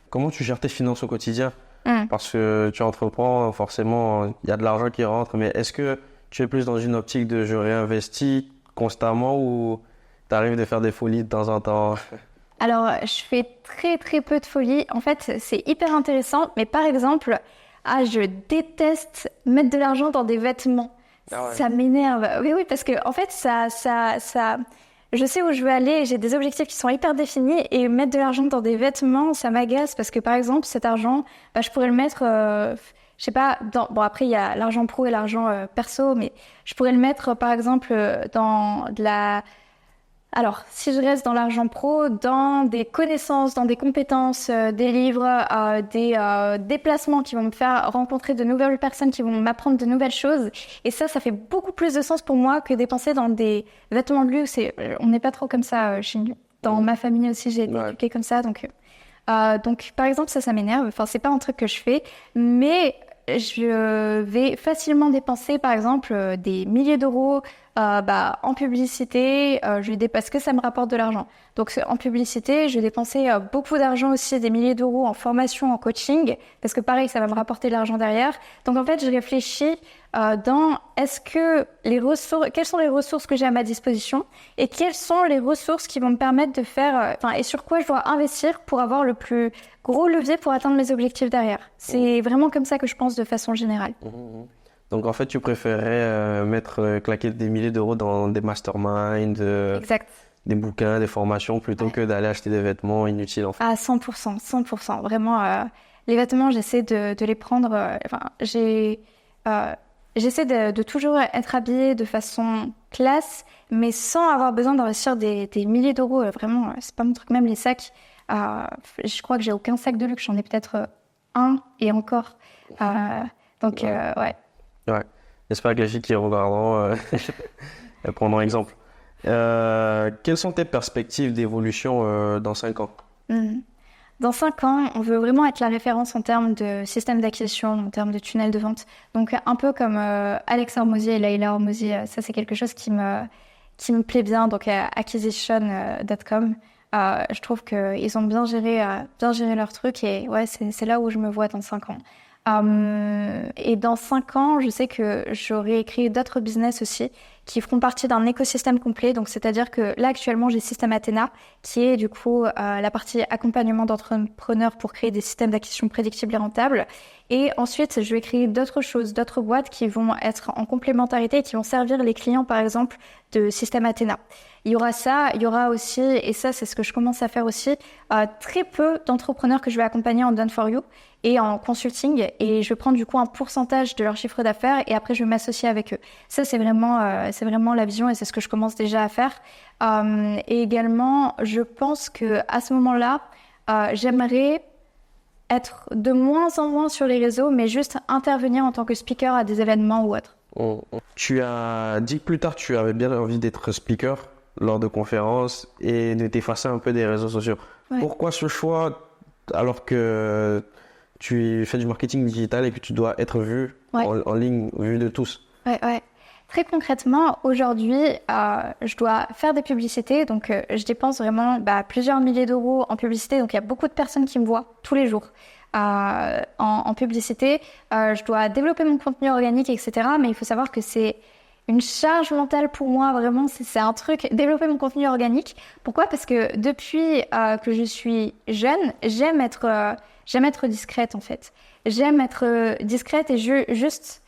Comment tu gères tes finances au quotidien? Parce que tu entreprends, forcément, il y a de l'argent qui rentre. Mais est-ce que tu es plus dans une optique de je réinvestis constamment ou tu arrives de faire des folies de temps en temps? Alors, je fais très très peu de folies. En fait, c'est hyper intéressant. Mais par exemple... je déteste mettre de l'argent dans des vêtements. Ah ouais. Ça m'énerve. Oui, parce que en fait, ça, je sais où je veux aller. J'ai des objectifs qui sont hyper définis et mettre de l'argent dans des vêtements, ça m'agace parce que par exemple, cet argent, je pourrais le mettre, je sais pas. Après, il y a l'argent pro et l'argent perso, mais je pourrais le mettre, par exemple, dans de la. Alors, si je reste dans l'argent pro, dans des connaissances, dans des compétences, des livres, des déplacements qui vont me faire rencontrer de nouvelles personnes, qui vont m'apprendre de nouvelles choses. Et ça fait beaucoup plus de sens pour moi que dépenser dans des vêtements de luxe. On n'est pas trop comme ça chez nous. Dans ma famille aussi, j'ai été éduquée comme ça. Donc, par exemple, ça m'énerve. Enfin, c'est pas un truc que je fais. Mais je vais facilement dépenser, par exemple, des milliers d'euros en publicité, parce que ça me rapporte de l'argent. Donc, en publicité, je vais dépenser beaucoup d'argent aussi, des milliers d'euros en formation, en coaching, parce que pareil, ça va me rapporter de l'argent derrière. Donc, en fait, je réfléchis quelles sont les ressources que j'ai à ma disposition et quelles sont les ressources qui vont me permettre de faire, et sur quoi je dois investir pour avoir le plus gros levier pour atteindre mes objectifs derrière. C'est vraiment comme ça que je pense de façon générale. Donc en fait, tu préférerais claquer des milliers d'euros dans des masterminds, Exact. des bouquins, des formations, plutôt que d'aller acheter des vêtements inutiles en fait. À 100%, 100%. Vraiment, les vêtements, j'essaie de les prendre. J'essaie de toujours être habillée de façon classe, mais sans avoir besoin d'investir des milliers d'euros. Vraiment, c'est pas mon truc. Même les sacs, je crois que j'ai aucun sac de luxe. J'en ai peut-être un et encore. Ouais. Ouais. J'espère que les filles qui regarderont elles prendront exemple. Quelles sont tes perspectives d'évolution dans 5 ans? Dans 5 ans, on veut vraiment être la référence en termes de système d'acquisition, en termes de tunnel de vente. Donc, un peu comme Alex Hormozy et Leila Hormozy, ça, c'est quelque chose qui me plaît bien. Donc, acquisition.com, je trouve qu'ils ont bien géré leur truc. Et ouais, c'est là où je me vois dans 5 ans. Et dans 5 ans, je sais que j'aurai créé d'autres business aussi qui feront partie d'un écosystème complet. Donc, c'est-à-dire que là, actuellement, j'ai Système Athena, qui est du coup la partie accompagnement d'entrepreneurs pour créer des systèmes d'acquisition prédictibles et rentables. Et ensuite, je vais créer d'autres choses, d'autres boîtes qui vont être en complémentarité et qui vont servir les clients, par exemple, de Système Athena. Il y aura ça, il y aura aussi, et ça, c'est ce que je commence à faire aussi, très peu d'entrepreneurs que je vais accompagner en Done for You et en consulting, et je vais prendre du coup un pourcentage de leur chiffre d'affaires et après je vais m'associer avec eux. Ça, c'est vraiment la vision et c'est ce que je commence déjà à faire. Et également, je pense que à ce moment-là, j'aimerais être de moins en moins sur les réseaux, mais juste intervenir en tant que speaker à des événements ou autres. Tu as dit que plus tard tu avais bien envie d'être speaker lors de conférences et de t'effacer un peu des réseaux sociaux. Ouais. Pourquoi ce choix alors que tu fais du marketing digital et que tu dois être vu en ligne, vu de tous? Ouais. Très concrètement, aujourd'hui, je dois faire des publicités, donc je dépense vraiment plusieurs milliers d'euros en publicité, donc il y a beaucoup de personnes qui me voient tous les jours en publicité. Je dois développer mon contenu organique, etc. Mais il faut savoir que c'est une charge mentale pour moi, vraiment, c'est un truc, développer mon contenu organique. Pourquoi? Parce que depuis que je suis jeune, j'aime être discrète en fait. J'aime être discrète et juste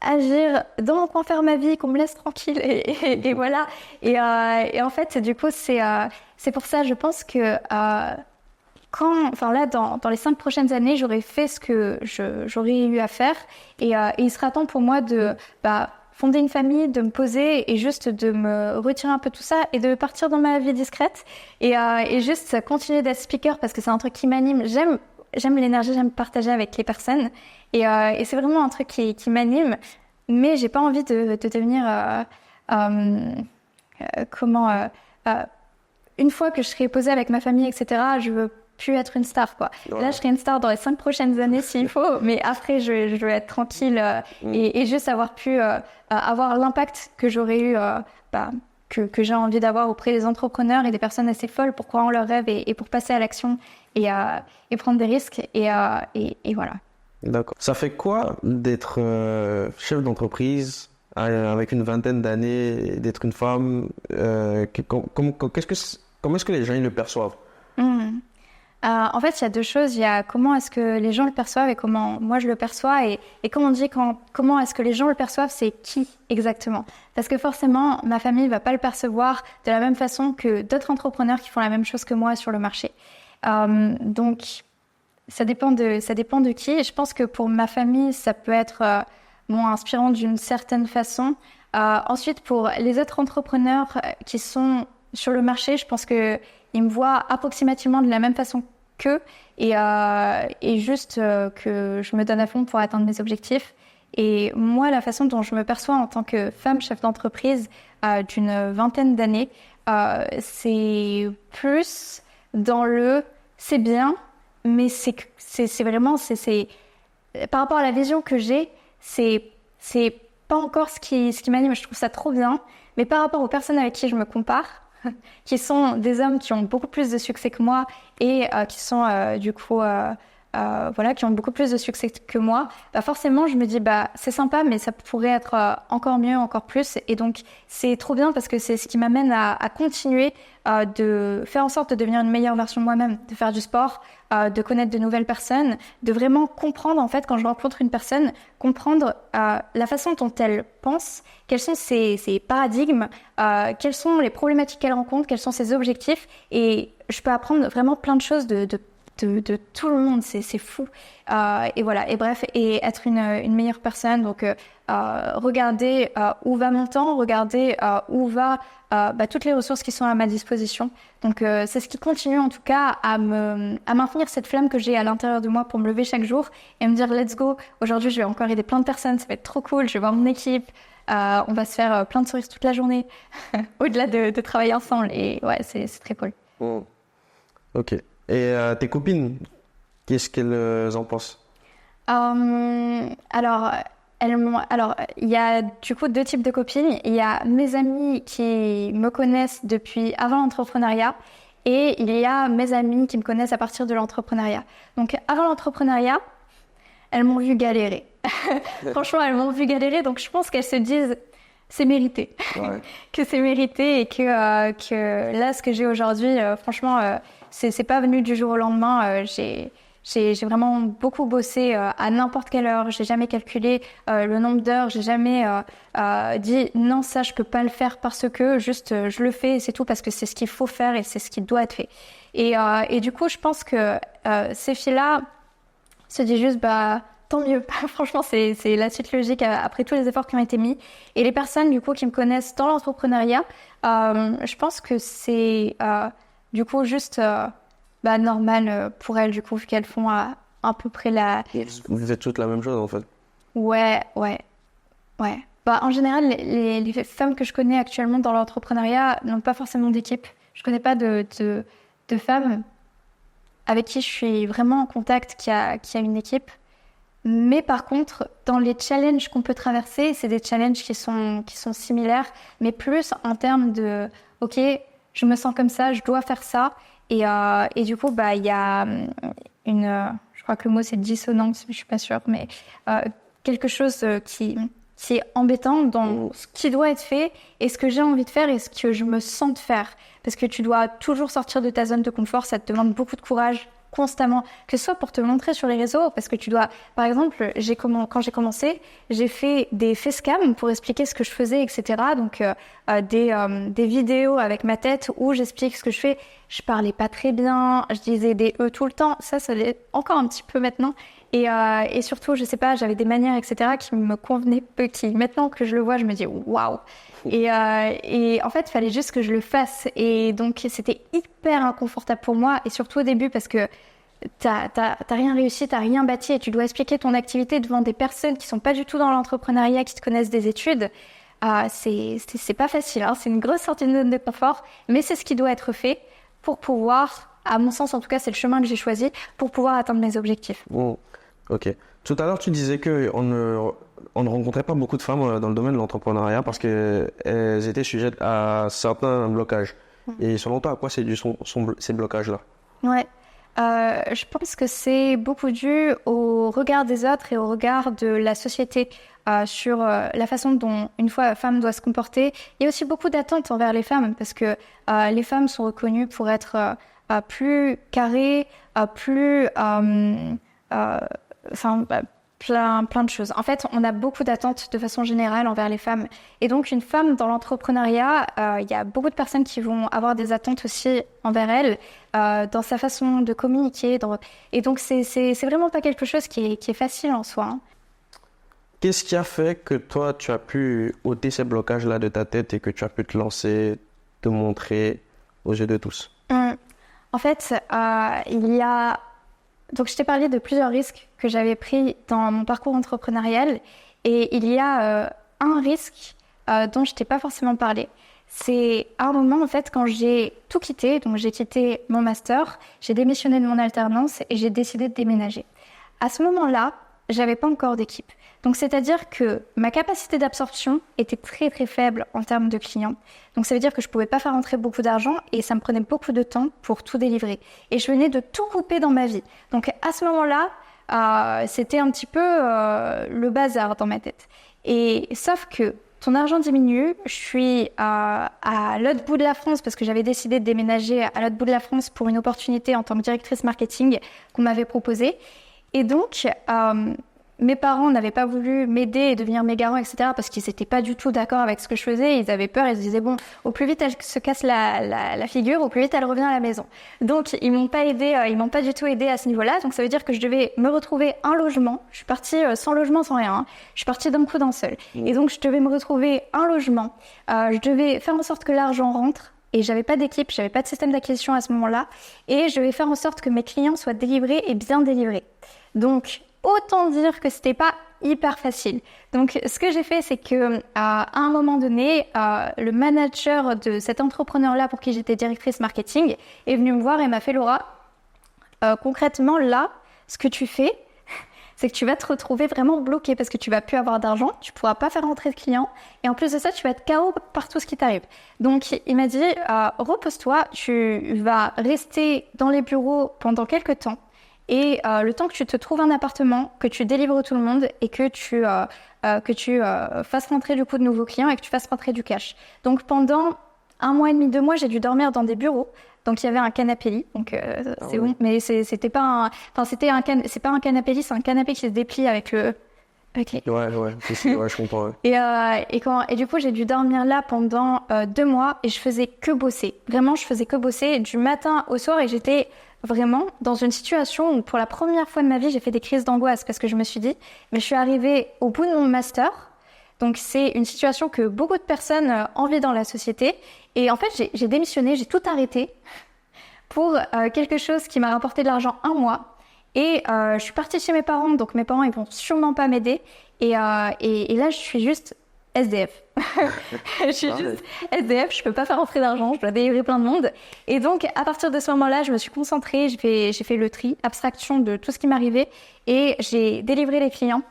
agir dans mon coin, faire ma vie, qu'on me laisse tranquille et voilà. Et en fait, du coup, c'est pour ça, je pense que dans les 5 prochaines années, j'aurai fait ce que j'aurais eu à faire et il sera temps pour moi de fonder une famille, de me poser et juste de me retirer un peu tout ça et de partir dans ma vie discrète et juste continuer d'être speaker parce que c'est un truc qui m'anime. J'aime l'énergie, j'aime partager avec les personnes et c'est vraiment un truc qui m'anime, mais j'ai pas envie de devenir une fois que je serai posée avec ma famille, etc., je veux plus être une star, quoi. Ouais. Là, je serai une star dans les 5 prochaines années s'il faut, mais après, je vais être tranquille et juste avoir pu avoir l'impact que j'aurais eu, que j'ai envie d'avoir auprès des entrepreneurs et des personnes assez folles pour croire en leurs rêves et pour passer à l'action et prendre des risques et voilà. D'accord. Ça fait quoi d'être chef d'entreprise avec une vingtaine d'années, d'être une femme comment est-ce que les gens ils le perçoivent? En fait, il y a 2 choses. Il y a comment est-ce que les gens le perçoivent et comment moi je le perçois. Et quand on dit comment est-ce que les gens le perçoivent, c'est qui exactement? Parce que forcément, ma famille ne va pas le percevoir de la même façon que d'autres entrepreneurs qui font la même chose que moi sur le marché. Donc, ça dépend de qui. Et je pense que pour ma famille, ça peut être inspirant d'une certaine façon. Ensuite, pour les autres entrepreneurs qui sont sur le marché, je pense qu'ils me voient approximativement de la même façon qu'eux et juste que je me donne à fond pour atteindre mes objectifs. Et moi, la façon dont je me perçois en tant que femme chef d'entreprise d'une vingtaine d'années, c'est plus dans c'est bien, mais c'est vraiment par rapport à la vision que j'ai, c'est pas encore ce qui m'anime. Je trouve ça trop bien. Mais par rapport aux personnes avec qui je me compare, qui sont des hommes qui ont beaucoup plus de succès que moi et qui sont du coup voilà, qui ont beaucoup plus de succès que moi, bah forcément je me dis bah c'est sympa mais ça pourrait être encore mieux, encore plus, et donc c'est trop bien parce que c'est ce qui m'amène à continuer de faire en sorte de devenir une meilleure version de moi-même, de faire du sport, de connaître de nouvelles personnes, de vraiment comprendre en fait quand je rencontre une personne, comprendre la façon dont elle pense, quels sont ses paradigmes, quelles sont les problématiques qu'elle rencontre, quels sont ses objectifs, et je peux apprendre vraiment plein de choses de tout le monde, c'est fou. Et voilà, et bref, et être une meilleure personne, donc regarder où va mon temps, regarder où va toutes les ressources qui sont à ma disposition. Donc c'est ce qui continue en tout cas à maintenir cette flamme que j'ai à l'intérieur de moi pour me lever chaque jour et me dire let's go, aujourd'hui je vais encore aider plein de personnes, ça va être trop cool, je vais voir mon équipe, on va se faire plein de sourires toute la journée, au-delà de travailler ensemble, et ouais, c'est très cool. Oh. Ok. Et tes copines, qu'est-ce qu'elles en pensent? Alors, il y a du coup deux types de copines. Il y a mes amies qui me connaissent depuis avant l'entrepreneuriat et il y a mes amies qui me connaissent à partir de l'entrepreneuriat. Donc, avant l'entrepreneuriat, elles m'ont vu galérer. Franchement, elles m'ont vu galérer, donc je pense qu'elles se disent c'est mérité. Ouais. Que c'est mérité et que là, ce que j'ai aujourd'hui, franchement, c'est pas venu du jour au lendemain. J'ai vraiment beaucoup bossé à n'importe quelle heure. J'ai jamais calculé le nombre d'heures. J'ai jamais dit non, ça je peux pas le faire parce que juste je le fais et c'est tout, parce que c'est ce qu'il faut faire et c'est ce qui doit être fait. Et du coup, je pense que ces filles-là se disent juste tant mieux. Franchement, c'est la suite logique après tous les efforts qui ont été mis. Et les personnes du coup qui me connaissent dans l'entrepreneuriat, je pense que c'est du coup juste normal pour elles, du coup, vu qu'elles font à peu près la... Vous faites toutes la même chose en fait. Ouais. En général, les femmes que je connais actuellement dans l'entrepreneuriat n'ont pas forcément d'équipe. Je connais pas de femmes avec qui je suis vraiment en contact qui a une équipe. Mais par contre, dans les challenges qu'on peut traverser, c'est des challenges qui sont similaires, mais plus en termes de « ok, je me sens comme ça, je dois faire ça ». Et du coup, il y a je crois que le mot c'est dissonance, mais je suis pas sûre, mais quelque chose qui est embêtant dans ce qui doit être fait et ce que j'ai envie de faire et ce que je me sens de faire. Parce que tu dois toujours sortir de ta zone de confort, ça te demande beaucoup de courage, constamment, que ce soit pour te montrer sur les réseaux, parce que tu dois, par exemple, quand j'ai commencé, j'ai fait des facecam pour expliquer ce que je faisais, etc. Donc des vidéos avec ma tête où j'explique ce que je fais. Je parlais pas très bien, je disais des tout le temps, ça l'est encore un petit peu maintenant. Et surtout, je sais pas, j'avais des manières, etc. qui me convenaient peu, qui maintenant que je le vois, je me dis waouh. Et en fait, il fallait juste que je le fasse. Et donc, c'était hyper inconfortable pour moi. Et surtout au début, parce que t'as rien réussi, t'as rien bâti et tu dois expliquer ton activité devant des personnes qui sont pas du tout dans l'entrepreneuriat, qui te connaissent des études. C'est pas facile, hein. C'est une grosse sortie de zone de confort, mais c'est ce qui doit être fait pour pouvoir, à mon sens en tout cas, c'est le chemin que j'ai choisi pour pouvoir atteindre mes objectifs. Oh, ok. Tout à l'heure, tu disais qu'on ne rencontrait pas beaucoup de femmes dans le domaine de l'entrepreneuriat parce qu'elles étaient sujettes à certains blocages. Et selon toi, à quoi c'est dû ces blocages-là? Ouais. Je pense que c'est beaucoup dû au regard des autres et au regard de la société sur la façon dont une femme doit se comporter. Il y a aussi beaucoup d'attentes envers les femmes parce que les femmes sont reconnues pour être plus carrées, plus... plein de choses. En fait, on a beaucoup d'attentes de façon générale envers les femmes. Et donc, une femme dans l'entrepreneuriat, il y a beaucoup de personnes qui vont avoir des attentes aussi envers elle, dans sa façon de communiquer. Et donc, c'est vraiment pas quelque chose qui est facile en soi, hein. Qu'est-ce qui a fait que toi, tu as pu ôter ces blocages-là de ta tête et que tu as pu te lancer, te montrer aux yeux de tous? En fait, il y a... Donc, je t'ai parlé de plusieurs risques que j'avais pris dans mon parcours entrepreneurial. Et il y a un risque dont je t'ai pas forcément parlé. C'est à un moment, en fait, quand j'ai tout quitté. Donc, j'ai quitté mon master, j'ai démissionné de mon alternance et j'ai décidé de déménager. À ce moment-là, j'avais pas encore d'équipe. Donc, c'est-à-dire que ma capacité d'absorption était très, très faible en termes de clients. Donc, ça veut dire que je pouvais pas faire rentrer beaucoup d'argent et ça me prenait beaucoup de temps pour tout délivrer. Et je venais de tout couper dans ma vie. Donc, à ce moment-là, c'était un petit peu le bazar dans ma tête. Et sauf que ton argent diminue, je suis à l'autre bout de la France parce que j'avais décidé de déménager à l'autre bout de la France pour une opportunité en tant que directrice marketing qu'on m'avait proposée. Et donc, mes parents n'avaient pas voulu m'aider et devenir mes garants, etc. parce qu'ils n'étaient pas du tout d'accord avec ce que je faisais. Ils avaient peur, ils se disaient, bon, au plus vite elle se casse la figure, au plus vite elle revient à la maison. Donc, ils m'ont pas aidé, ils m'ont pas du tout aidé à ce niveau-là. Donc, ça veut dire que je devais me retrouver un logement. Je suis partie sans logement, sans rien. Hein. Je suis partie d'un coup d'un seul. Et donc, je devais me retrouver un logement. Je devais faire en sorte que l'argent rentre. Et j'avais pas d'équipe, j'avais pas de système d'acquisition à ce moment-là. Et je devais faire en sorte que mes clients soient délivrés et bien délivrés. Donc, autant dire que c'était pas hyper facile. Donc, ce que j'ai fait, c'est que à un moment donné, le manager de cet entrepreneur-là pour qui j'étais directrice marketing est venu me voir et m'a fait Laura, concrètement là, ce que tu fais, c'est que tu vas te retrouver vraiment bloqué parce que tu vas plus avoir d'argent, tu pourras pas faire rentrer de clients et en plus de ça, tu vas être KO par tout ce qui t'arrive. Donc, il m'a dit, repose-toi, tu vas rester dans les bureaux pendant quelques temps. Et le temps que tu te trouves un appartement, que tu délivres tout le monde et que tu fasses rentrer du coup de nouveaux clients et que tu fasses rentrer du cash. Donc pendant 1 mois et demi, 2 mois, j'ai dû dormir dans des bureaux. Donc il y avait un canapé lit, donc c'est bon, mais c'était pas un, enfin c'est pas un canapé lit, c'est un canapé qui se déplie avec le. Okay. Ouais, je comprends. Ouais. Et du coup, j'ai dû dormir là pendant 2 mois et je faisais que bosser. Vraiment, je faisais que bosser du matin au soir et j'étais vraiment dans une situation où pour la première fois de ma vie, j'ai fait des crises d'angoisse parce que je me suis dit, mais je suis arrivée au bout de mon master. Donc, c'est une situation que beaucoup de personnes envient dans la société. Et en fait, j'ai démissionné, j'ai tout arrêté pour quelque chose qui m'a rapporté de l'argent 1 mois. Et je suis partie chez mes parents, donc mes parents, ils vont sûrement pas m'aider. Et là, je suis juste SDF. Je suis juste SDF, je peux pas faire rentrer d'argent, je dois délivrer plein de monde. Et donc, à partir de ce moment-là, je me suis concentrée, j'ai fait le tri, abstraction de tout ce qui m'arrivait et j'ai délivré les clients.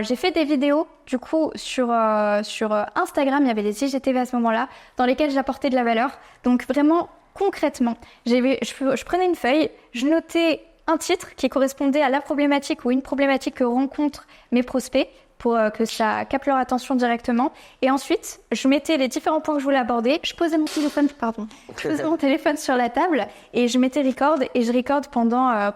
J'ai fait des vidéos, du coup, sur Instagram, il y avait des IGTV à ce moment-là, dans lesquelles j'apportais de la valeur. Donc, vraiment, concrètement, je prenais une feuille, je notais un titre qui correspondait à la problématique ou une problématique que rencontrent mes prospects pour que ça capte leur attention directement. Et ensuite, je mettais les différents points que je voulais aborder. Je posais mon téléphone sur la table et je mettais record et je record pendant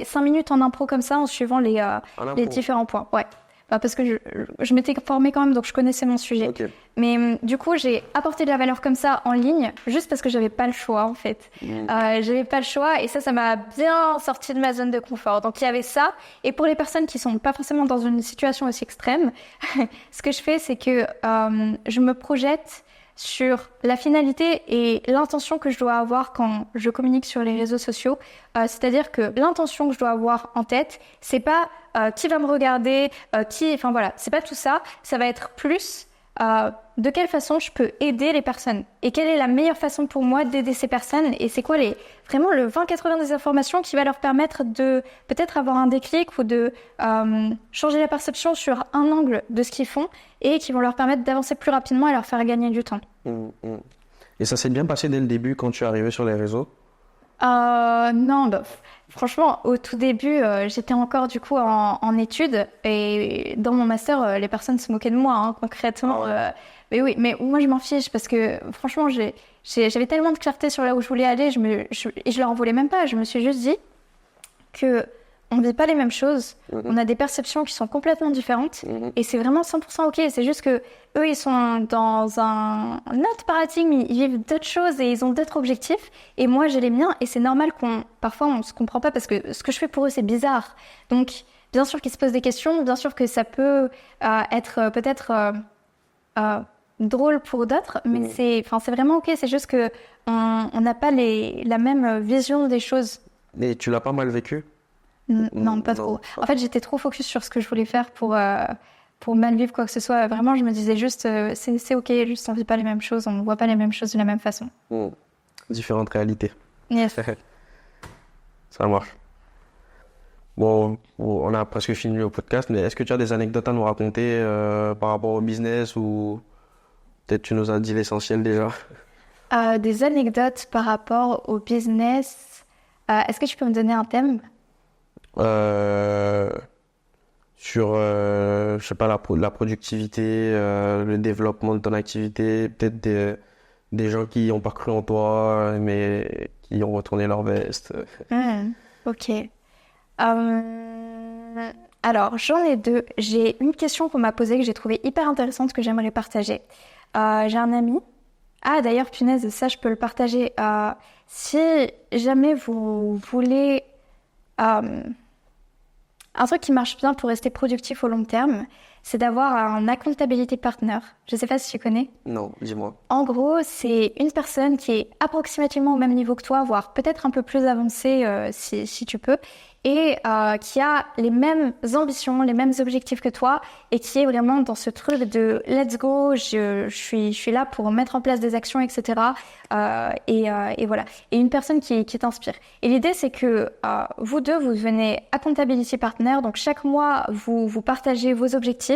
5 minutes en impro comme ça en suivant les différents points. Ouais. Parce que je m'étais formée quand même, donc je connaissais mon sujet. Okay. Mais du coup, j'ai apporté de la valeur comme ça en ligne, juste parce que j'avais pas le choix, en fait. J'avais pas le choix, et ça m'a bien sorti de ma zone de confort. Donc, il y avait ça. Et pour les personnes qui sont pas forcément dans une situation aussi extrême, ce que je fais, c'est que je me projette sur la finalité et l'intention que je dois avoir quand je communique sur les réseaux sociaux. C'est-à-dire que l'intention que je dois avoir en tête, c'est pas qui va me regarder, enfin voilà, c'est pas tout ça. Ça va être plus de quelle façon je peux aider les personnes et quelle est la meilleure façon pour moi d'aider ces personnes et c'est quoi vraiment le 20-80 des informations qui va leur permettre de peut-être avoir un déclic ou de changer la perception sur un angle de ce qu'ils font et qui vont leur permettre d'avancer plus rapidement et leur faire gagner du temps. Et ça s'est bien passé dès le début quand tu es arrivé sur les réseaux? Non, franchement, au tout début, j'étais encore du coup en études et dans mon master, les personnes se moquaient de moi, hein, concrètement. Mais oui, mais moi je m'en fiche parce que franchement, j'avais tellement de clarté sur là où je voulais aller, et je leur en voulais même pas. Je me suis juste dit que on ne vit pas les mêmes choses, on a des perceptions qui sont complètement différentes et c'est vraiment 100% ok. C'est juste que eux, ils sont dans un autre paradigme, ils vivent d'autres choses et ils ont d'autres objectifs et moi, j'ai les miens et c'est normal parfois on se comprend pas parce que ce que je fais pour eux, c'est bizarre. Donc, bien sûr qu'ils se posent des questions, bien sûr que ça peut être peut-être drôle pour d'autres, mais c'est vraiment ok. C'est juste que on n'a pas la même vision des choses. Et tu l'as pas mal vécu? Non, pas trop. En fait, j'étais trop focus sur ce que je voulais faire pour mal vivre quoi que ce soit. Vraiment, je me disais juste, c'est ok, juste on vit pas les mêmes choses, on ne voit pas les mêmes choses de la même façon. Différentes réalités. Yes. Ça marche. Bon, on a presque fini le podcast, mais est-ce que tu as des anecdotes à nous raconter par rapport au business ou peut-être tu nous as dit l'essentiel déjà? Des anecdotes par rapport au business. Est-ce que tu peux me donner un thème? Euh, sur, je sais pas, la productivité, le développement de ton activité, peut-être des gens qui n'ont pas cru en toi, mais qui ont retourné leur veste. Ok. Euh, alors, j'en ai deux. J'ai une question qu'on m'a posée que j'ai trouvée hyper intéressante que j'aimerais partager. J'ai un ami. Ah, d'ailleurs, punaise, ça, je peux le partager. Si jamais vous voulez euh, un truc qui marche bien pour rester productif au long terme, c'est d'avoir un accountability partner. Je sais pas si tu connais. Non, dis-moi. En gros, c'est une personne qui est approximativement au même niveau que toi, voire peut-être un peu plus avancée si tu peux, et qui a les mêmes ambitions, les mêmes objectifs que toi, et qui est vraiment dans ce truc de let's go, je suis là pour mettre en place des actions, etc. Et voilà. Et une personne qui t'inspire. Et l'idée, c'est que vous deux, vous devenez accountability partner, donc chaque mois, vous partagez vos objectifs,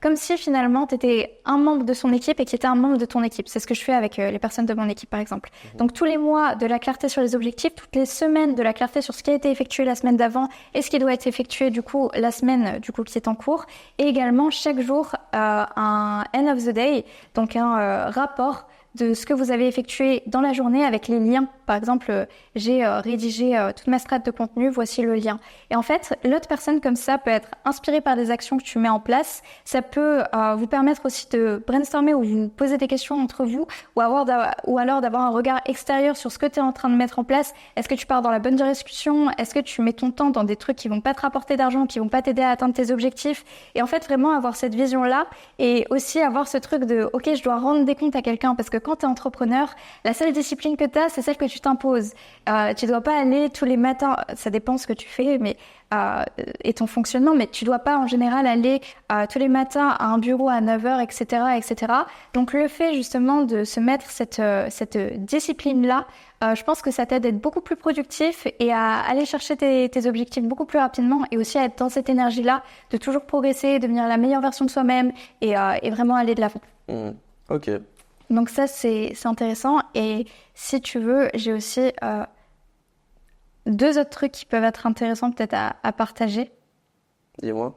comme si finalement tu étais un membre de son équipe et qui était un membre de ton équipe. C'est ce que je fais avec les personnes de mon équipe, par exemple. Donc tous les mois, de la clarté sur les objectifs, toutes les semaines, de la clarté sur ce qui a été effectué la semaine d'avant et ce qui doit être effectué du coup la semaine du coup qui est en cours. Et également chaque jour un end of the day, donc un rapport de ce que vous avez effectué dans la journée avec les liens. Par exemple, j'ai rédigé toute ma strate de contenu, voici le lien. Et en fait, l'autre personne comme ça peut être inspirée par des actions que tu mets en place. Ça peut vous permettre aussi de brainstormer ou vous poser des questions entre vous ou alors d'avoir un regard extérieur sur ce que tu es en train de mettre en place. Est-ce que tu pars dans la bonne direction? Est-ce que tu mets ton temps dans des trucs qui vont pas te rapporter d'argent, qui vont pas t'aider à atteindre tes objectifs? Et en fait, vraiment avoir cette vision-là et aussi avoir ce truc de « Ok, je dois rendre des comptes à quelqu'un » parce que quand tu es entrepreneur, la seule discipline que tu as, c'est celle que tu t'imposes. Tu dois pas aller tous les matins, ça dépend ce que tu fais mais et ton fonctionnement, mais tu dois pas en général aller tous les matins à un bureau à 9h, etc., etc. Donc le fait justement de se mettre cette discipline-là, je pense que ça t'aide à être beaucoup plus productif et à aller chercher tes objectifs beaucoup plus rapidement et aussi à être dans cette énergie-là de toujours progresser, devenir la meilleure version de soi-même et vraiment aller de l'avant. Ok. Donc ça, c'est intéressant. Et si tu veux, j'ai aussi deux autres trucs qui peuvent être intéressants peut-être à partager. Dis-moi.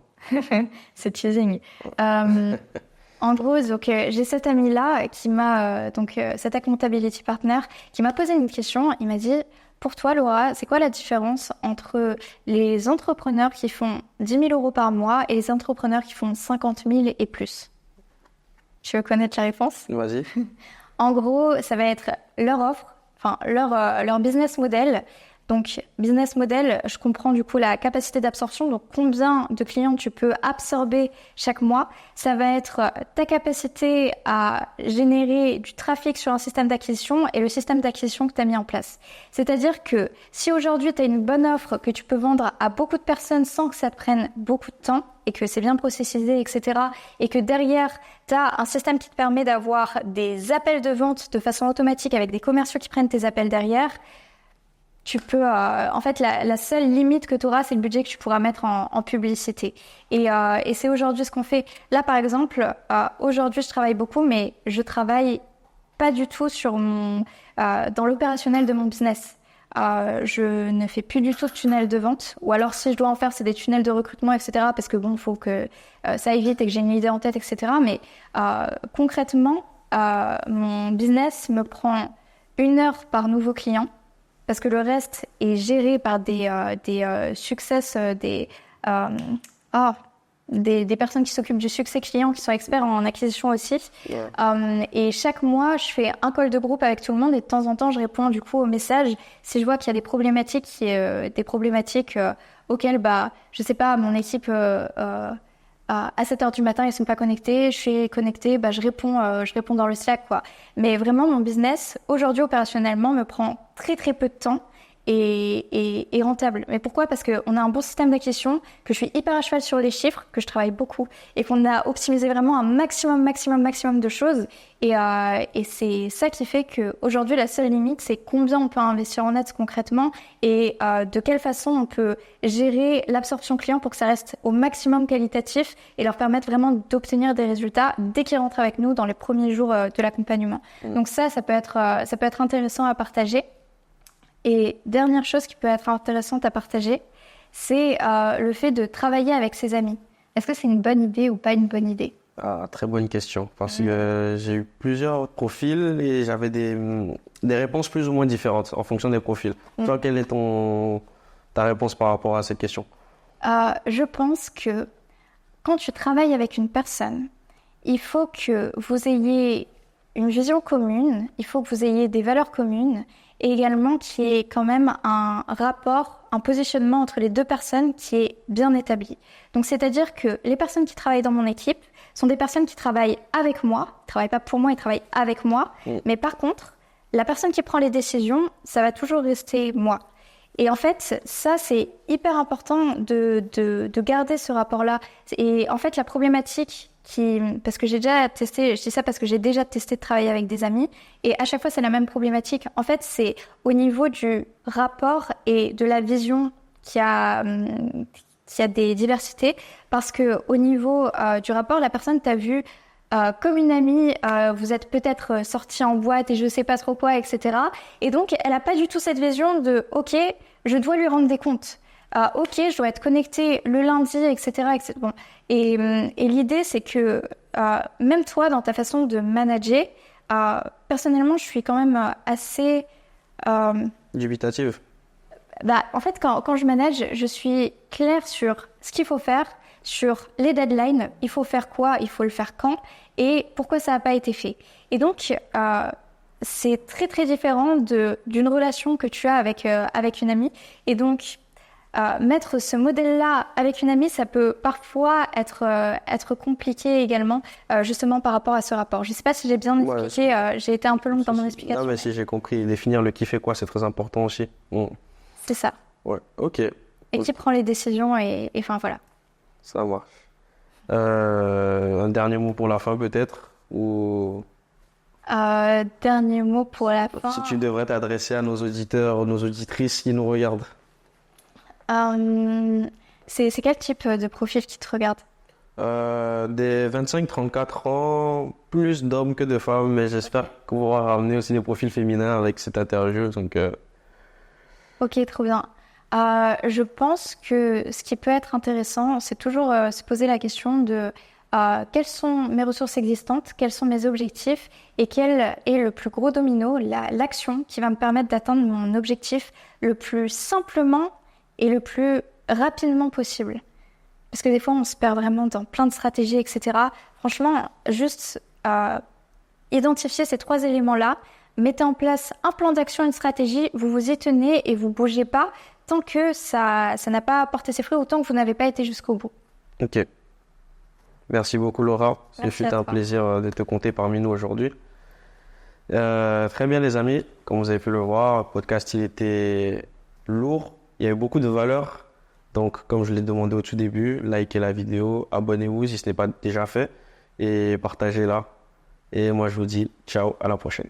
C'est teasing. En gros, donc, j'ai cet ami-là qui m'a, cet accountability partner, qui m'a posé une question. Il m'a dit, pour toi, Laura, c'est quoi la différence entre les entrepreneurs qui font 10 000 euros par mois et les entrepreneurs qui font 50 000 et plus? Tu veux connaître la réponse? Vas-y. En gros, ça va être leur offre, enfin leur business model. Donc, business model, je comprends du coup la capacité d'absorption, donc combien de clients tu peux absorber chaque mois. Ça va être ta capacité à générer du trafic sur un système d'acquisition et le système d'acquisition que tu as mis en place. C'est-à-dire que si aujourd'hui tu as une bonne offre que tu peux vendre à beaucoup de personnes sans que ça te prenne beaucoup de temps et que c'est bien processisé, etc. et que derrière, tu as un système qui te permet d'avoir des appels de vente de façon automatique avec des commerciaux qui prennent tes appels derrière, tu peux, en fait, la seule limite que tu auras, c'est le budget que tu pourras mettre en publicité. Et c'est aujourd'hui ce qu'on fait. Là, par exemple, aujourd'hui, je travaille beaucoup, mais je travaille pas du tout dans l'opérationnel de mon business. Je ne fais plus du tout de tunnel de vente. Ou alors, si je dois en faire, c'est des tunnels de recrutement, etc. Parce que bon, il faut que ça aille vite et que j'ai une idée en tête, etc. Mais concrètement, mon business me prend 1 heure par nouveau client. Parce que le reste est géré par des success, des personnes qui s'occupent du succès client, qui sont experts en acquisition aussi. Ouais. Et chaque mois, je fais un call de groupe avec tout le monde et de temps en temps, je réponds du coup aux messages. Si je vois qu'il y a des problématiques, auxquelles, je sais pas, mon équipe à 7h du matin, ils sont pas connectés, je suis connectée, je réponds dans le Slack, quoi. Mais vraiment, mon business, aujourd'hui, opérationnellement, me prend très, très peu de temps et rentable. Mais pourquoi? Parce qu'on a un bon système d'acquisition, que je suis hyper à cheval sur les chiffres, que je travaille beaucoup et qu'on a optimisé vraiment un maximum de choses. Et c'est ça qui fait qu'aujourd'hui, la seule limite, c'est combien on peut investir en ads concrètement et de quelle façon on peut gérer l'absorption client pour que ça reste au maximum qualitatif et leur permettre vraiment d'obtenir des résultats dès qu'ils rentrent avec nous dans les premiers jours de l'accompagnement. Donc ça peut être intéressant à partager. Et dernière chose qui peut être intéressante à partager, c'est le fait de travailler avec ses amis. Est-ce que c'est une bonne idée ou pas une bonne idée? Ah, très bonne question, parce que j'ai eu plusieurs profils et j'avais des réponses plus ou moins différentes en fonction des profils. Toi, quelle est ta réponse par rapport à cette question? Je pense que quand tu travailles avec une personne, il faut que vous ayez une vision commune, il faut que vous ayez des valeurs communes et également qu'il y ait quand même un rapport, un positionnement entre les deux personnes qui est bien établi. Donc c'est-à-dire que les personnes qui travaillent dans mon équipe sont des personnes qui travaillent avec moi, ils ne travaillent pas pour moi, ils travaillent avec moi, mais par contre, la personne qui prend les décisions, ça va toujours rester moi. Et en fait, ça, c'est hyper important de garder ce rapport-là. Et en fait, la problématique parce que j'ai déjà testé, je dis ça parce que j'ai déjà testé de travailler avec des amis, et à chaque fois, c'est la même problématique. En fait, c'est au niveau du rapport et de la vision qu'il y a des diversités, parce que au niveau du rapport, la personne t'a vu comme une amie, vous êtes peut-être sortis en boîte et je sais pas trop quoi, etc. Et donc, elle a pas du tout cette vision de « Ok, je dois lui rendre des comptes. Ok, je dois être connectée le lundi, etc. etc. » Bon. Et l'idée, c'est que même toi, dans ta façon de manager, personnellement, je suis quand même assez... Dubitative. En fait, quand je manage, je suis claire sur ce qu'il faut faire, sur les deadlines, il faut faire quoi, il faut le faire quand, et pourquoi ça n'a pas été fait. Et donc, c'est très très différent d'une relation que tu as avec une amie. Et donc, mettre ce modèle-là avec une amie, ça peut parfois être compliqué également, justement par rapport à ce rapport. Je ne sais pas si j'ai bien expliqué, j'ai été un peu longue dans mon explication. Non, mais si j'ai compris, définir le qui fait quoi, c'est très important aussi. C'est ça. Ouais, ok. Et qui prend les décisions, et enfin voilà. Ça marche. Un dernier mot pour la fin peut-être, ou... Dernier mot pour la fin. Si tu devrais t'adresser à nos auditeurs, nos auditrices qui nous regardent. C'est quel type de profil qui te regarde? Des 25-34 ans, plus d'hommes que de femmes, mais j'espère qu'on va ramener aussi des profils féminins avec cette interview. Donc, Ok, trop bien. Je pense que ce qui peut être intéressant, c'est toujours se poser la question de quelles sont mes ressources existantes, quels sont mes objectifs et quel est le plus gros domino, l'action qui va me permettre d'atteindre mon objectif le plus simplement et le plus rapidement possible. Parce que des fois, on se perd vraiment dans plein de stratégies, etc. Franchement, juste identifier ces 3 éléments-là, mettez en place un plan d'action, une stratégie, vous vous y tenez et vous ne bougez pas tant que ça n'a pas porté ses fruits ou tant que vous n'avez pas été jusqu'au bout. Ok. Merci beaucoup Laura. Ce fut un plaisir de te compter parmi nous aujourd'hui. Très bien les amis, comme vous avez pu le voir, le podcast il était lourd, il y avait beaucoup de valeur. Donc comme je l'ai demandé au tout début, likez la vidéo, abonnez-vous si ce n'est pas déjà fait et partagez-la. Et moi je vous dis ciao, à la prochaine.